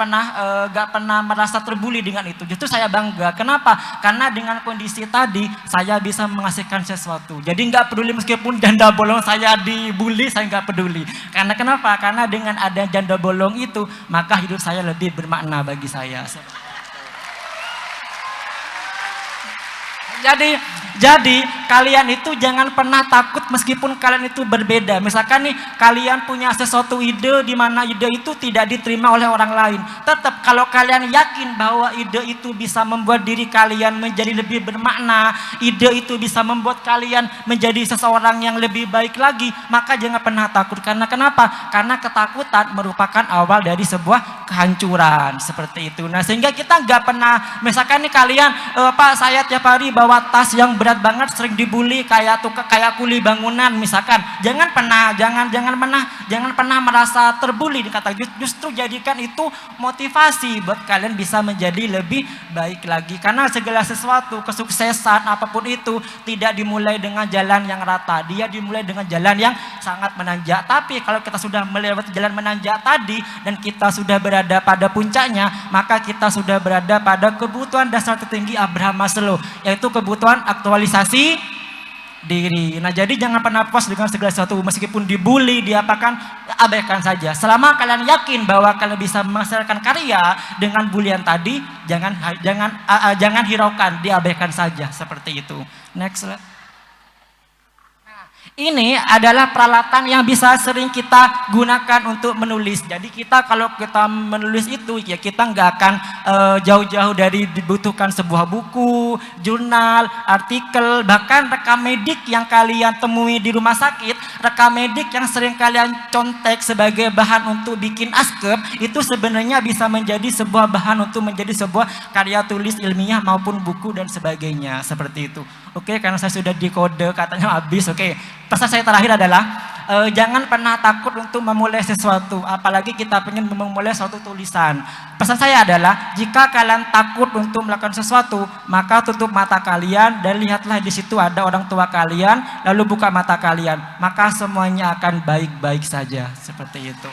pernah merasa terbuli dengan itu. Justru saya bangga. Kenapa? Karena dengan kondisi tadi saya bisa menghasilkan sesuatu. Jadi nggak peduli meskipun janda bolong saya dibully, saya nggak peduli. Karena kenapa? Karena dengan ada janda bolong itu, maka hidup saya lebih bermakna bagi saya. Jadi Jadi kalian itu jangan pernah takut meskipun kalian itu berbeda. Misalkan nih kalian punya sesuatu ide di mana ide itu tidak diterima oleh orang lain. Tetap kalau kalian yakin bahwa ide itu bisa membuat diri kalian menjadi lebih bermakna, ide itu bisa membuat kalian menjadi seseorang yang lebih baik lagi, maka jangan pernah takut. Karena kenapa? Karena ketakutan merupakan awal dari sebuah kehancuran seperti itu. Nah, sehingga kita nggak pernah, misalkan nih kalian, Pak saya tiap hari bawa tas yang berat banget, sering dibully kayak kuli bangunan misalkan, jangan pernah merasa terbully, dikata justru jadikan itu motivasi buat kalian bisa menjadi lebih baik lagi. Karena segala sesuatu, kesuksesan apapun itu tidak dimulai dengan jalan yang rata, dia dimulai dengan jalan yang sangat menanjak. Tapi kalau kita sudah melewati jalan menanjak tadi dan kita sudah berada pada puncaknya, maka kita sudah berada pada kebutuhan dasar tertinggi Abraham Maslow, yaitu kebutuhan aktualisasi diri. Nah, jadi jangan pernah puas dengan segala sesuatu, meskipun dibully, diapakan, abaikan saja. Selama kalian yakin bahwa kalian bisa menghasilkan karya dengan bulian tadi, jangan hiraukan, diabaikan saja seperti itu. Next slide. Ini adalah peralatan yang bisa sering kita gunakan untuk menulis. Jadi kita kalau kita menulis itu ya kita nggak akan jauh-jauh dari dibutuhkan sebuah buku, jurnal, artikel, bahkan rekam medik yang kalian temui di rumah sakit, rekam medik yang sering kalian contek sebagai bahan untuk bikin askep, itu sebenarnya bisa menjadi sebuah bahan untuk menjadi sebuah karya tulis ilmiah maupun buku dan sebagainya seperti itu. Oke, karena saya sudah dikode katanya habis. Oke, pesan saya terakhir adalah jangan pernah takut untuk memulai sesuatu, apalagi kita ingin memulai suatu tulisan. Pesan saya adalah jika kalian takut untuk melakukan sesuatu, maka tutup mata kalian dan lihatlah di situ ada orang tua kalian, lalu buka mata kalian, maka semuanya akan baik-baik saja seperti itu.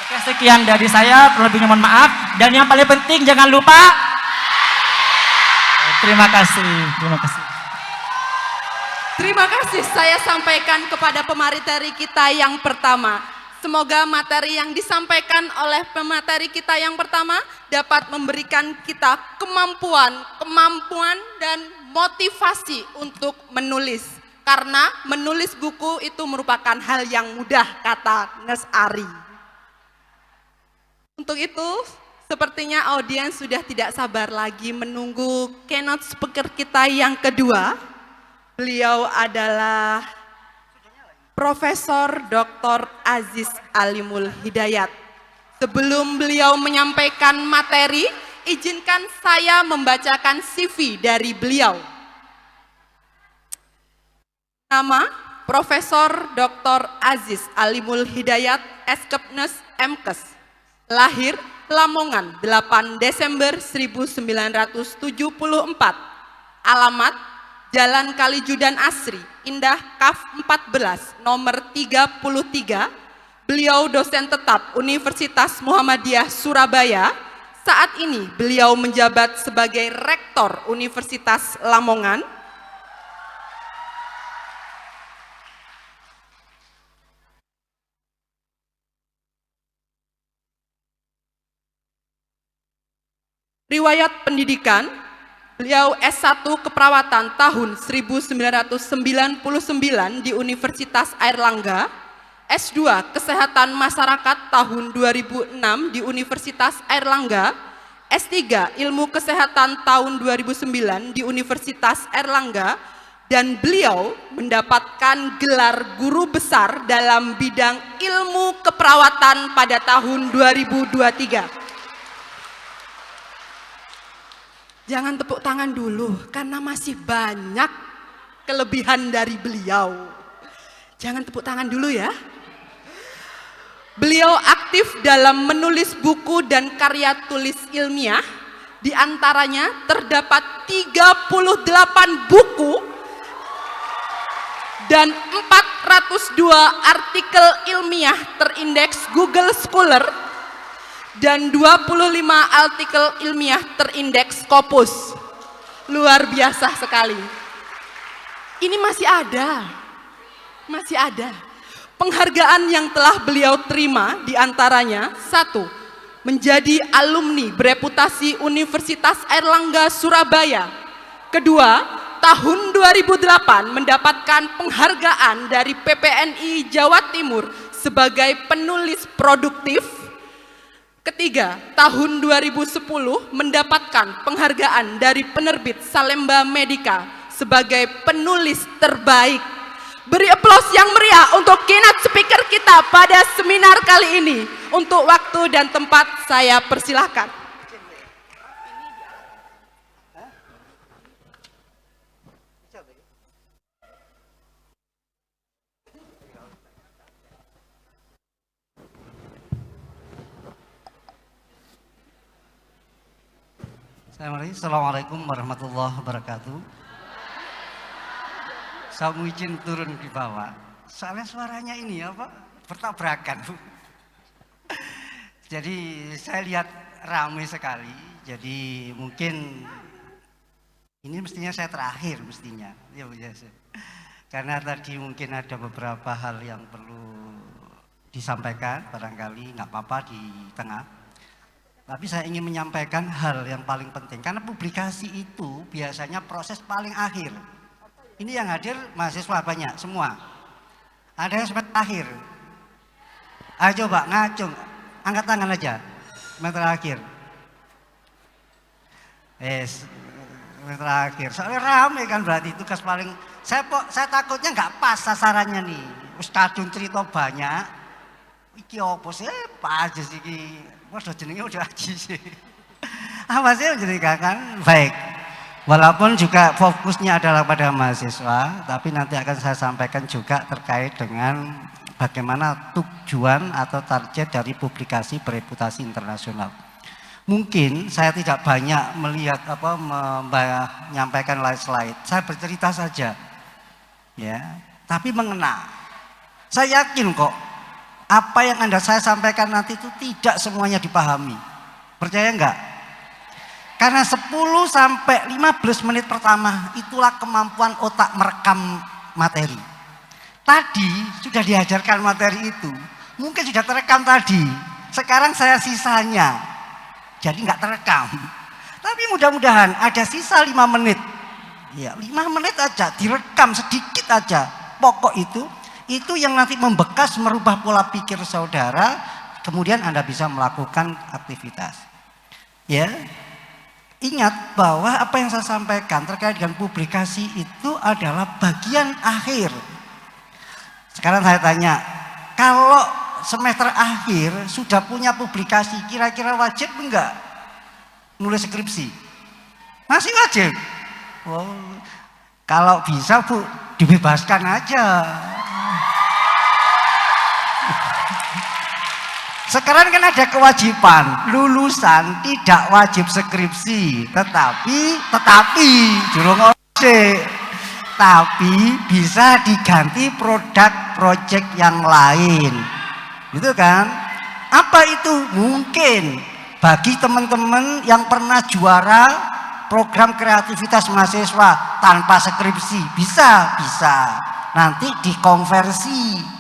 Oke, sekian dari saya, lebihnya mohon maaf, dan yang paling penting jangan lupa. Terima kasih. Terima kasih saya sampaikan kepada pemateri kita yang pertama. Semoga materi yang disampaikan oleh pemateri kita yang pertama dapat memberikan kita kemampuan dan motivasi untuk menulis. Karena menulis buku itu merupakan hal yang mudah, kata Nes Ari. Untuk itu, sepertinya audiens sudah tidak sabar lagi menunggu keynote speaker kita yang kedua. Beliau adalah Profesor Dr. Aziz Alimul Hidayat. Sebelum beliau menyampaikan materi, izinkan saya membacakan CV dari beliau. Nama Profesor Dr. Aziz Alimul Hidayat, Eskepnes Mkes. Lahir Lamongan, 8 Desember 1974. Alamat Jalan Kalijudan Asri, Indah Kaf 14, nomor 33. Beliau dosen tetap Universitas Muhammadiyah Surabaya. Saat ini beliau menjabat sebagai Rektor Universitas Lamongan. Riwayat pendidikan, beliau S1 Keperawatan tahun 1999 di Universitas Airlangga, S2 Kesehatan Masyarakat tahun 2006 di Universitas Airlangga, S3 Ilmu Kesehatan tahun 2009 di Universitas Airlangga, dan beliau mendapatkan gelar guru besar dalam bidang ilmu keperawatan pada tahun 2023. Jangan tepuk tangan dulu, karena masih banyak kelebihan dari beliau. Jangan tepuk tangan dulu ya. Beliau aktif dalam menulis buku dan karya tulis ilmiah. Di antaranya terdapat 38 buku dan 402 artikel ilmiah terindeks Google Scholar dan 25 artikel ilmiah terindeks Scopus. Luar biasa sekali. Ini masih ada. Penghargaan yang telah beliau terima diantaranya: 1. Menjadi alumni bereputasi Universitas Airlangga Surabaya. 2. tahun 2008 mendapatkan penghargaan dari PPNI Jawa Timur sebagai penulis produktif. Ketiga, tahun 2010 mendapatkan penghargaan dari penerbit Salemba Medica sebagai penulis terbaik. Beri aplaus yang meriah untuk keynote speaker kita pada seminar kali ini. Untuk waktu dan tempat saya persilahkan. Assalamualaikum warahmatullahi wabarakatuh. Saya mau izin turun di bawah. Soalnya suaranya ini apa? Bertabrakan. Jadi saya lihat ramai sekali. Jadi mungkin ini mestinya saya terakhir mestinya. Ya, biasa. Karena tadi mungkin ada beberapa hal yang perlu disampaikan, barangkali nggak apa-apa di tengah. Tapi saya ingin menyampaikan hal yang paling penting, karena publikasi itu biasanya proses paling akhir. Ini yang hadir mahasiswa banyak semua. Ada yang semester akhir. Ayo coba ngacung, angkat tangan aja. Semester akhir. Semester akhir. Soalnya rame kan berarti tugas paling. Saya takutnya nggak pas sasarannya nih. Ustaz cerita banyak. Iki opo sih? Pas aja sih iki. Waduh jenenge udah aji sih. Apa sih menceritakan? Baik. Walaupun juga fokusnya adalah pada mahasiswa, tapi nanti akan saya sampaikan juga terkait dengan bagaimana tujuan atau target dari publikasi bereputasi internasional. Mungkin saya tidak banyak melihat menyampaikan slide. Saya bercerita saja. Ya, tapi mengena. Saya yakin kok apa yang saya sampaikan nanti itu tidak semuanya dipahami. Percaya enggak? Karena 10 sampai 15 menit pertama itulah kemampuan otak merekam materi. Tadi sudah diajarkan materi itu, mungkin sudah terekam tadi. Sekarang saya sisanya, jadi nggak terekam. Tapi mudah-mudahan ada sisa 5 menit. Ya, 5 menit aja direkam sedikit aja. Pokok itu yang nanti membekas merubah pola pikir saudara, kemudian Anda bisa melakukan aktivitas. Ya. Ingat bahwa apa yang saya sampaikan terkait dengan publikasi itu adalah bagian akhir. Sekarang saya tanya, kalau semester akhir sudah punya publikasi, kira-kira wajib enggak nulis skripsi? Masih wajib? Oh, kalau bisa Bu, dibebaskan aja. Sekarang kan ada kewajiban, lulusan tidak wajib skripsi, tetapi jurung ojek, tapi bisa diganti produk project yang lain, gitu kan? Apa itu? Mungkin bagi teman-teman yang pernah juara program kreativitas mahasiswa tanpa skripsi, bisa nanti dikonversi.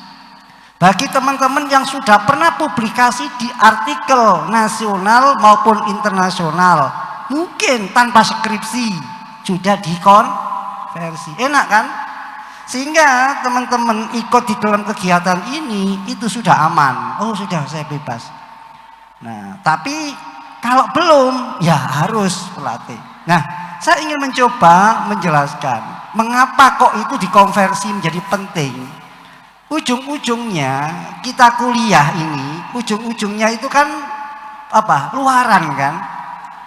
Bagi teman-teman yang sudah pernah publikasi di artikel nasional maupun internasional, mungkin tanpa skripsi sudah dikonversi. Enak kan? Sehingga teman-teman ikut di dalam kegiatan ini itu sudah aman. Oh, sudah, saya bebas. Nah, tapi kalau belum, ya harus pelatih. Nah, saya ingin mencoba menjelaskan mengapa kok itu dikonversi menjadi penting. Ujung-ujungnya kita kuliah ini, ujung-ujungnya itu kan apa? Luaran kan?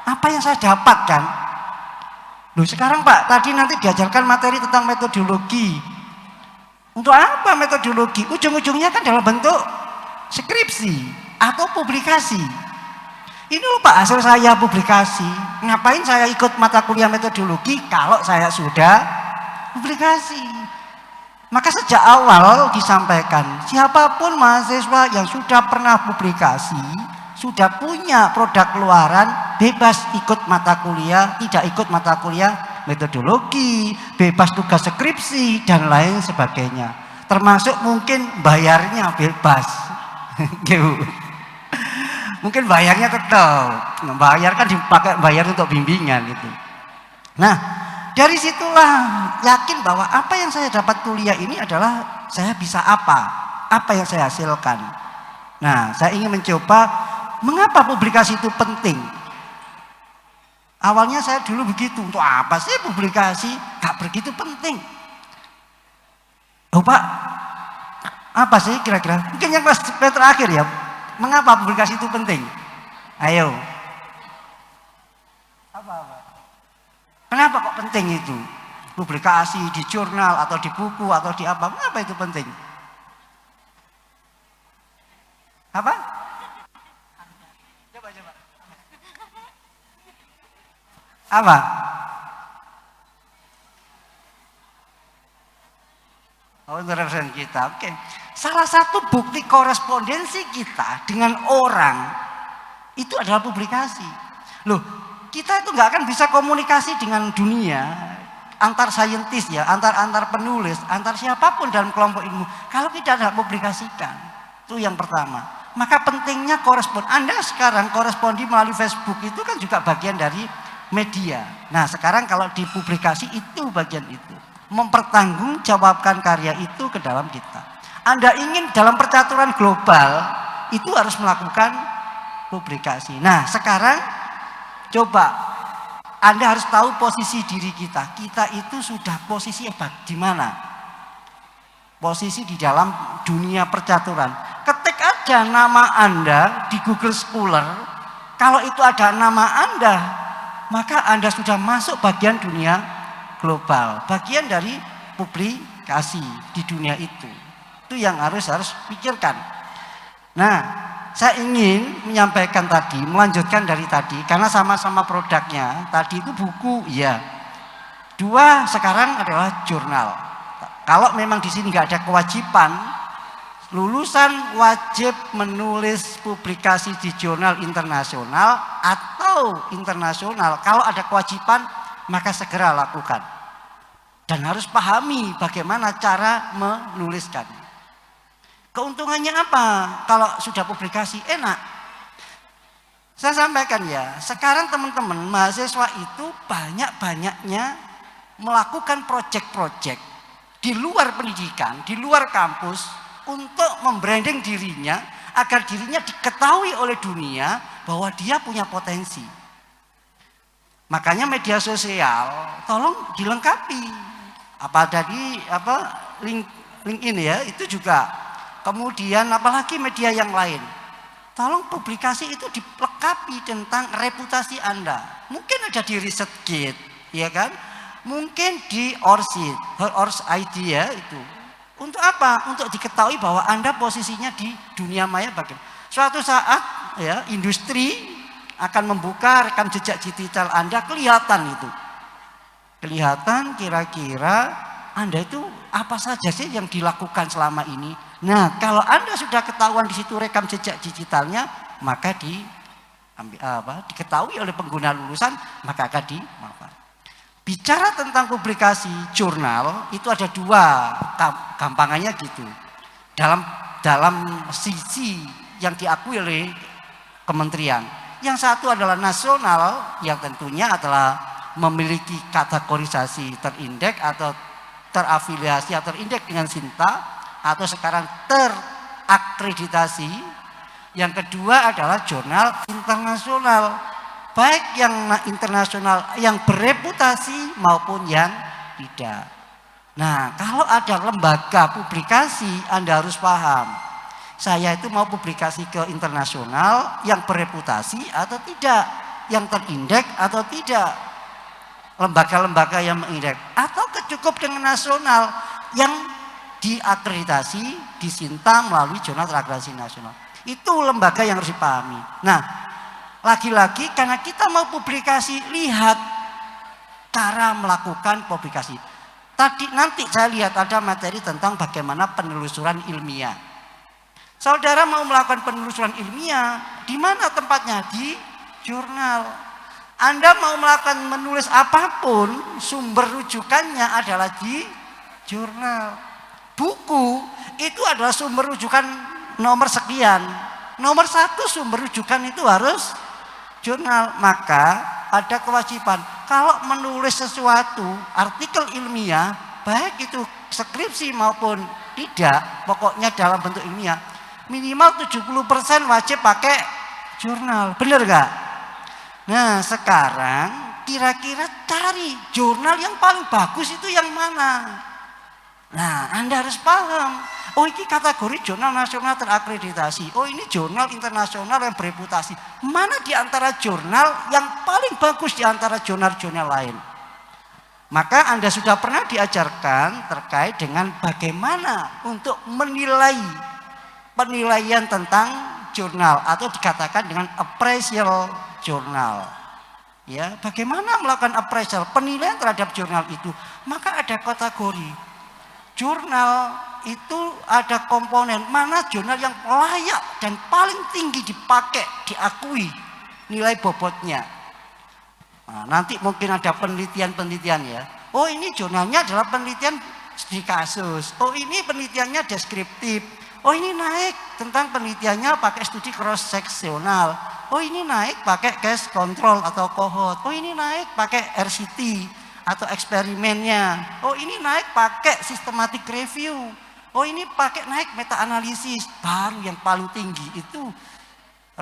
Apa yang saya dapatkan? Loh, sekarang Pak, tadi nanti diajarkan materi tentang metodologi. Untuk apa metodologi? Ujung-ujungnya kan dalam bentuk skripsi atau publikasi. Ini loh Pak, hasil saya publikasi. Ngapain saya ikut mata kuliah metodologi kalau saya sudah publikasi? Maka sejak awal disampaikan, siapapun mahasiswa yang sudah pernah publikasi, sudah punya produk keluaran, bebas ikut mata kuliah, tidak ikut mata kuliah metodologi, bebas tugas skripsi, dan lain sebagainya. Termasuk mungkin bayarnya bebas. Mungkin bayarnya tetap, bayar kan dipakai bayar untuk bimbingan gitu. Nah, dari situlah yakin bahwa apa yang saya dapat kuliah ini adalah saya bisa apa yang saya hasilkan. Nah, saya ingin mencoba mengapa publikasi itu penting. Awalnya saya dulu begitu, untuk apa sih publikasi? Gak begitu penting. Oh Pak, apa sih kira-kira? Mungkin yang kelas terakhir ya, mengapa publikasi itu penting? Ayo. Apa? Kenapa kok penting itu? Publikasi di jurnal atau di buku atau di apa? Mengapa itu penting? Apa? Coba. Apa? Oh, itu referensi kita. Oke. Salah satu bukti korespondensi kita dengan orang itu adalah publikasi. Loh, kita itu nggak akan bisa komunikasi dengan dunia antar saintis ya, antar penulis, antar siapapun dalam kelompok ilmu kalau kita tidak publikasikan. Itu yang pertama. Maka pentingnya korespon. Anda sekarang korespondi melalui Facebook itu kan juga bagian dari media. Nah, sekarang kalau dipublikasi itu bagian itu. Mempertanggungjawabkan karya itu ke dalam kita. Anda ingin dalam percaturan global itu harus melakukan publikasi. Nah, sekarang coba Anda harus tahu posisi diri kita. Kita itu sudah posisi di mana? Posisi di dalam dunia percaturan. Ketik aja nama Anda di Google Scholar. Kalau itu ada nama Anda, maka Anda sudah masuk bagian dunia global, bagian dari publikasi di dunia itu. Itu yang harus pikirkan. Nah, saya ingin menyampaikan tadi, melanjutkan dari tadi, karena sama-sama produknya. Tadi itu buku, ya. Dua sekarang adalah jurnal. Kalau memang di sini nggak ada kewajiban, lulusan wajib menulis publikasi di jurnal internasional atau internasional. Kalau ada kewajiban, maka segera lakukan. Dan harus pahami bagaimana cara menuliskan. Keuntungannya apa? Kalau sudah publikasi enak. Saya sampaikan ya, sekarang teman-teman mahasiswa itu banyak-banyaknya melakukan proyek-proyek di luar pendidikan, di luar kampus untuk membranding dirinya agar dirinya diketahui oleh dunia bahwa dia punya potensi. Makanya media sosial tolong dilengkapi. LinkedIn ya, itu juga. Kemudian apalagi media yang lain. Tolong publikasi itu dilengkapi tentang reputasi Anda. Mungkin ada di ResearchGate, ya kan? Mungkin di Ors ID ya itu. Untuk apa? Untuk diketahui bahwa Anda posisinya di dunia maya bagaimana. Suatu saat ya industri akan membuka rekam jejak digital Anda, kelihatan itu. Kelihatan kira-kira Anda itu apa saja sih yang dilakukan selama ini. Nah, kalau Anda sudah ketahuan di situ rekam jejak digitalnya, maka diketahui oleh pengguna lulusan, maka akan dimanfaatkan. Bicara tentang publikasi jurnal itu ada dua, gampangannya gitu. Dalam sisi yang diakui oleh kementerian. Yang satu adalah nasional, yang tentunya adalah memiliki kategorisasi terindeks atau terafiliasi atau terindeks dengan Sinta, atau sekarang terakreditasi. Yang kedua adalah jurnal internasional, baik yang internasional yang bereputasi maupun yang tidak. Nah, kalau ada lembaga publikasi, Anda harus paham, saya itu mau publikasi ke internasional yang bereputasi atau tidak, yang terindeks atau tidak, lembaga-lembaga yang mengindeks, atau cukup dengan nasional yang diakreditasi di Sinta melalui jurnal terakreditasi nasional. Itu lembaga yang harus dipahami. Nah, lagi-lagi karena kita mau publikasi, lihat cara melakukan publikasi. Nanti saya lihat ada materi tentang bagaimana penelusuran ilmiah. Saudara mau melakukan penelusuran ilmiah, di mana tempatnya? Di jurnal. Anda mau melakukan menulis apapun, sumber rujukannya adalah di jurnal. Buku itu adalah sumber rujukan nomor sekian. Nomor satu sumber rujukan itu harus jurnal. Maka ada kewajiban. kalau menulis sesuatu artikel ilmiah, baik itu skripsi maupun tidak, pokoknya dalam bentuk ilmiah, minimal 70% wajib pakai jurnal. Bener gak? Nah sekarang kira-kira cari jurnal yang paling bagus itu yang mana? Nah, Anda harus paham. Oh, ini kategori jurnal nasional terakreditasi. Oh, ini jurnal internasional yang bereputasi. Mana di antara jurnal yang paling bagus di antara jurnal-jurnal lain? Maka Anda sudah pernah diajarkan terkait dengan bagaimana untuk menilai penilaian tentang jurnal atau dikatakan dengan appraisal jurnal. Ya, bagaimana melakukan appraisal, penilaian terhadap jurnal itu? Maka ada kategori. Jurnal itu ada komponen mana jurnal yang layak dan paling tinggi dipakai, diakui nilai bobotnya. Nah, nanti mungkin ada penelitian-penelitian ya. Oh ini jurnalnya adalah penelitian studi kasus. Oh ini penelitiannya deskriptif. Oh ini naik tentang penelitiannya pakai studi cross seksional. Oh ini naik pakai case control atau cohort. Oh ini naik pakai RCT atau eksperimennya. Oh ini naik pakai systematic review. Oh ini pakai naik meta analisis. Baru yang paling tinggi itu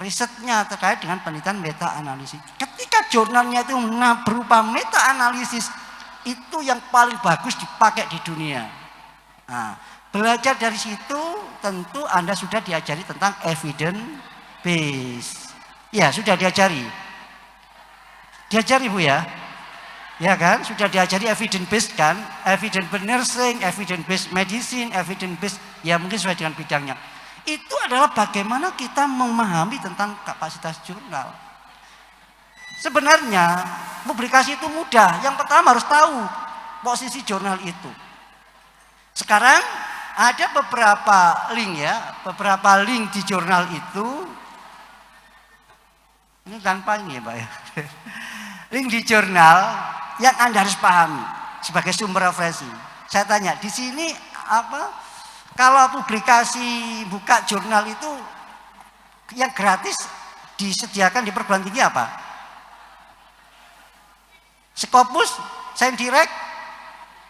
risetnya terkait dengan penelitian meta analisis. Ketika jurnalnya itu berupa meta analisis, itu yang paling bagus dipakai di dunia. Nah, belajar dari situ tentu Anda sudah diajari tentang evidence base. Ya sudah diajari. Diajari Bu ya. Ya kan, sudah diajari evidence based kan, evidence based nursing, evidence based medicine, evidence based ya mungkin sesuai dengan bidangnya. Itu adalah bagaimana kita memahami tentang kapasitas jurnal. Sebenarnya publikasi itu mudah. Yang pertama harus tahu posisi jurnal itu. Sekarang ada beberapa link ya, beberapa link di jurnal itu. Ini tanpa ini ya Pak ya. Link di jurnal yang Anda harus pahami sebagai sumber referensi. Saya tanya, di sini apa? Kalau publikasi buka jurnal itu yang gratis disediakan di perguruan tinggi apa? Scopus, Saindirect,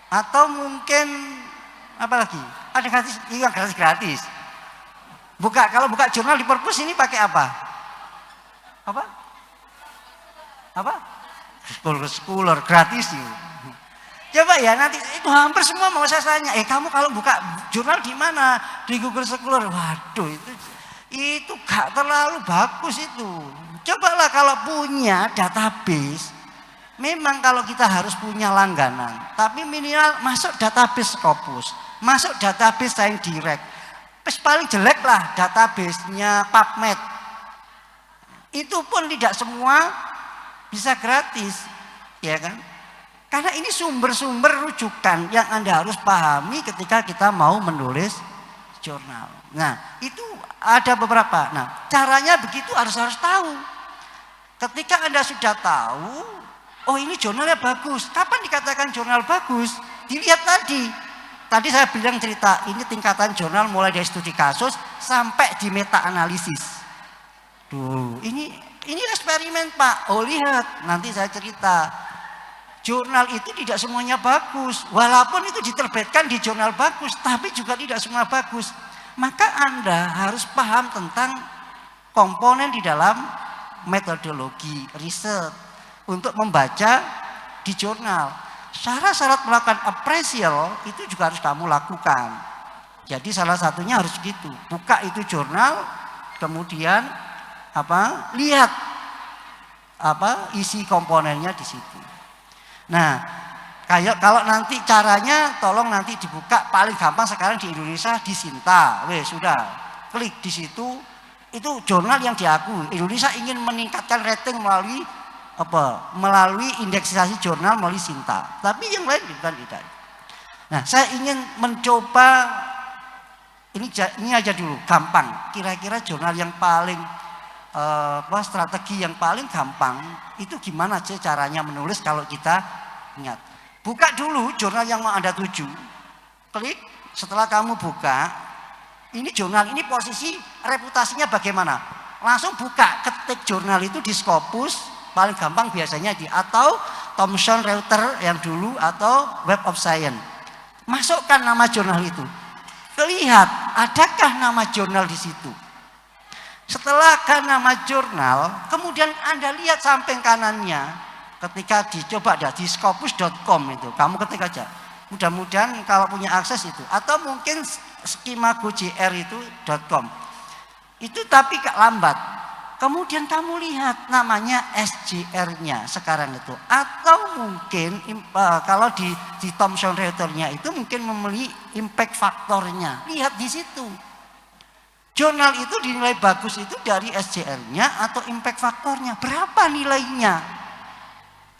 atau mungkin apa lagi? Ada gratis, yang gratis. Kalau buka jurnal di perpus ini pakai apa? Apa? Scholar gratis itu. Coba ya nanti itu hampir semua mau saya tanya, kamu kalau buka jurnal di mana? Di Google Scholar. Waduh itu gak terlalu bagus itu. Cobalah kalau punya database. Memang kalau kita harus punya langganan, tapi minimal masuk database Scopus, masuk database Saindirect. Paling jelek lah database-nya PubMed. Itu pun tidak semua bisa gratis, ya kan? Karena ini sumber-sumber rujukan yang Anda harus pahami ketika kita mau menulis jurnal. Nah, itu ada beberapa. Nah, caranya begitu harus tahu. Ketika Anda sudah tahu, oh ini jurnalnya bagus. Kapan dikatakan jurnal bagus? Dilihat tadi. Tadi saya bilang cerita, ini tingkatan jurnal mulai dari studi kasus sampai di meta analisis. Tuh, ini eksperimen Pak. Oh lihat, nanti saya cerita. Jurnal itu tidak semuanya bagus. Walaupun itu diterbitkan di jurnal bagus, tapi juga tidak semua bagus. Maka Anda harus paham tentang komponen di dalam metodologi riset untuk membaca di jurnal. Syarat-syarat melakukan appraisal itu juga harus kamu lakukan. Jadi salah satunya harus gitu. Buka itu jurnal, kemudian lihat isi komponennya di situ. Nah, kalau nanti caranya tolong nanti dibuka, paling gampang sekarang di Indonesia di Sinta. Sudah. Klik di situ, itu jurnal yang diakui. Indonesia ingin meningkatkan rating melalui indeksasi jurnal melalui Sinta. Tapi yang lain bukan tidak. Nah, saya ingin mencoba ini aja dulu, gampang. Kira-kira jurnal yang paling strategi yang paling gampang itu gimana sih caranya menulis kalau kita ingat. Buka dulu jurnal yang mau Anda tuju. Klik, setelah kamu buka, ini jurnal ini posisi reputasinya bagaimana? Langsung buka, ketik jurnal itu di Scopus, paling gampang biasanya atau Thomson Reuters yang dulu atau Web of Science. Masukkan nama jurnal itu. Lihat, adakah nama jurnal di situ? Setelah nama jurnal, kemudian Anda lihat samping kanannya ketika dicoba di scopus.com itu, kamu ketik aja. Mudah-mudahan kalau punya akses itu, atau mungkin skimagojr itu .com. Itu tapi lambat. Kemudian kamu lihat namanya SJR-nya sekarang itu, atau mungkin kalau di Thomson Reuters-nya itu mungkin memiliki impact faktornya. Lihat di situ. Jurnal itu dinilai bagus itu dari SJR-nya atau impact faktornya. Berapa nilainya?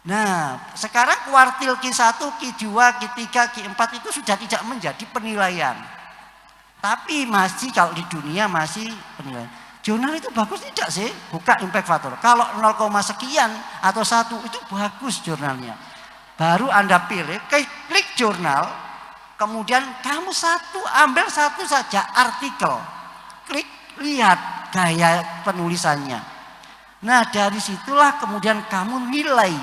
Nah, sekarang kuartil Q1, Q2, Q3, Q4 itu sudah tidak menjadi penilaian. Tapi masih kalau di dunia masih penilaian. Jurnal itu bagus tidak sih? Buka impact factor. Kalau 0, sekian atau 1 itu bagus jurnalnya. Baru Anda pilih, klik jurnal, kemudian kamu ambil satu saja artikel. Klik, lihat gaya penulisannya. Nah, dari situlah kemudian kamu nilai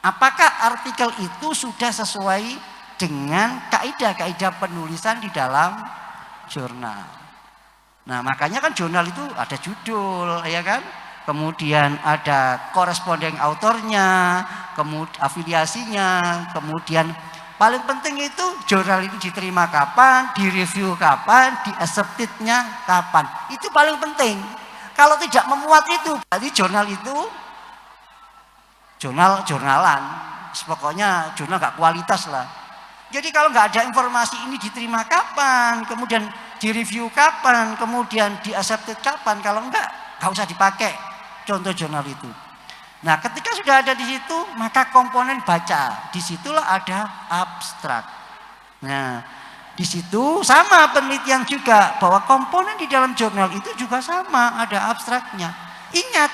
apakah artikel itu sudah sesuai dengan kaidah-kaidah penulisan di dalam jurnal. Nah, makanya kan jurnal itu ada judul, ya kan? Kemudian ada corresponding autornya, kemudian afiliasinya, kemudian paling penting itu jurnal itu diterima kapan, direview kapan, di-accepted-nya kapan. Itu paling penting. Kalau tidak memuat itu, berarti jurnal itu jurnal-jurnalan. Pokoknya jurnal nggak kualitas lah. Jadi kalau nggak ada informasi ini diterima kapan, kemudian direview kapan, kemudian di-accepted kapan, kalau nggak usah dipakai contoh jurnal itu. Nah, ketika sudah ada di situ, maka komponen baca. Disitulah ada abstrak. Nah, di situ sama penelitian juga bahwa komponen di dalam jurnal itu juga sama, ada abstraknya. Ingat,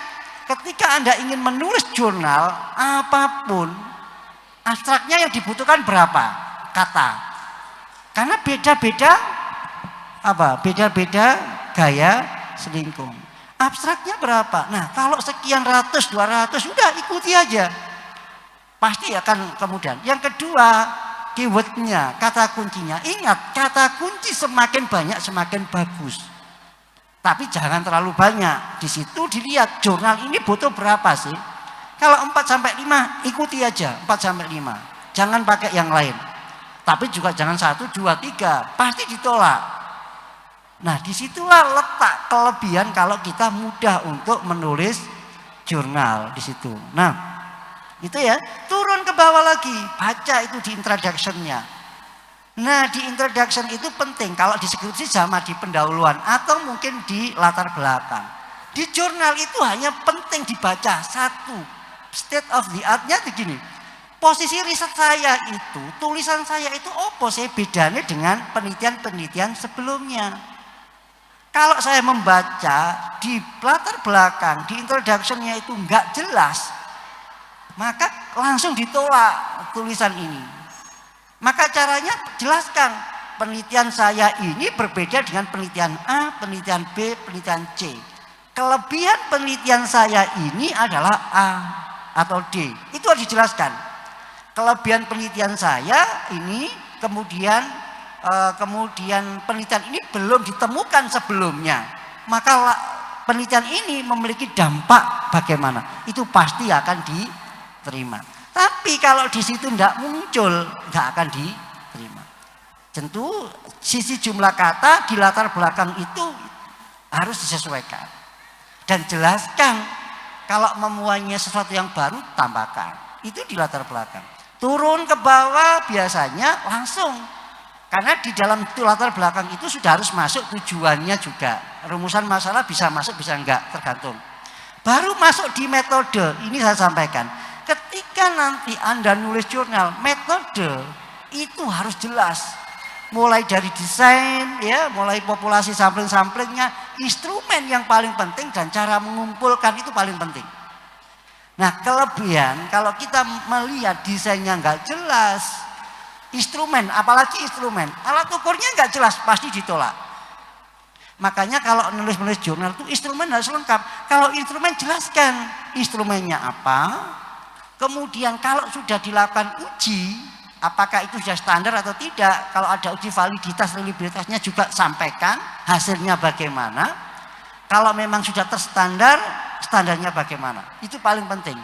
ketika Anda ingin menulis jurnal apapun, abstraknya yang dibutuhkan berapa kata? Karena beda-beda beda-beda gaya selingkuh. Abstraknya berapa? Nah, kalau sekian ratus, 200, sudah ikuti aja. Pasti akan kemudian. Yang kedua, keywordnya, kata kuncinya. Ingat, kata kunci semakin banyak semakin bagus. Tapi jangan terlalu banyak. Di situ dilihat jurnal ini butuh berapa sih? Kalau 4-5, ikuti aja 4-5. Jangan pakai yang lain. Tapi juga jangan 1, 2, 3. Pasti ditolak. Nah, disitulah letak kelebihan kalau kita mudah untuk menulis jurnal di situ. Nah, itu ya, turun ke bawah lagi, baca itu di introduction-nya. Nah, di introduction itu penting kalau di skripsi sama di pendahuluan atau mungkin di latar belakang. Di jurnal itu hanya penting dibaca satu, state of the art-nya begini. Posisi riset saya itu, tulisan saya itu apa sih bedanya dengan penelitian-penelitian sebelumnya. Kalau saya membaca di latar belakang, di introduction-nya itu enggak jelas, maka langsung ditolak tulisan ini. Maka caranya jelaskan, penelitian saya ini berbeda dengan penelitian A, penelitian B, penelitian C. Kelebihan penelitian saya ini adalah A atau D. Itu harus dijelaskan. Kelebihan penelitian saya ini kemudian penelitian ini belum ditemukan sebelumnya, maka penelitian ini memiliki dampak bagaimana, itu pasti akan diterima. Tapi kalau di situ tidak muncul, nggak akan diterima. Tentu sisi jumlah kata di latar belakang itu harus disesuaikan dan jelaskan. Kalau memuainya sesuatu yang baru, tambahkan. Itu di latar belakang. Turun ke bawah biasanya langsung. Karena di dalam latar belakang itu sudah harus masuk tujuannya juga. Rumusan masalah bisa masuk, bisa enggak, tergantung. Baru masuk di metode, ini saya sampaikan. Ketika nanti Anda nulis jurnal, metode itu harus jelas. Mulai dari desain, ya, mulai populasi sampling-samplingnya, instrumen yang paling penting dan cara mengumpulkan itu paling penting. Nah, kelebihan kalau kita melihat desainnya enggak jelas, instrumen, apalagi instrumen, alat ukurnya nggak jelas, pasti ditolak. Makanya kalau nulis jurnal itu instrumen harus lengkap. Kalau instrumen jelaskan instrumennya apa, Kemudian kalau sudah dilakukan uji, apakah itu sudah standar atau tidak, kalau ada uji validitas reliabilitasnya juga sampaikan hasilnya bagaimana. Kalau memang sudah terstandar, standarnya bagaimana, itu paling penting.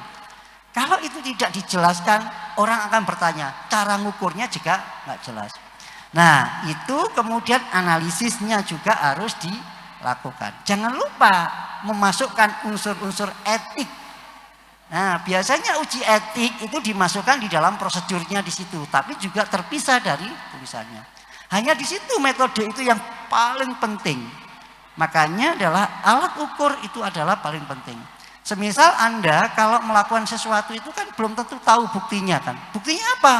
Kalau itu tidak dijelaskan, orang akan bertanya, cara ngukurnya juga nggak jelas. Nah, itu kemudian analisisnya juga harus dilakukan. Jangan lupa memasukkan unsur-unsur etik. Nah, biasanya uji etik itu dimasukkan di dalam prosedurnya di situ, tapi juga terpisah dari tulisannya. Hanya di situ metode itu yang paling penting. Makanya adalah alat ukur itu adalah paling penting. Semisal Anda kalau melakukan sesuatu itu kan belum tentu tahu buktinya kan. Buktinya apa?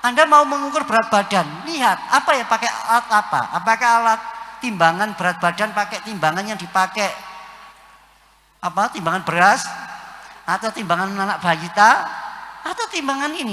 Anda mau mengukur berat badan, lihat apa ya, pakai alat apa? Apakah alat timbangan berat badan pakai timbangan yang dipakai apa? Timbangan beras atau timbangan anak balita atau timbangan ini?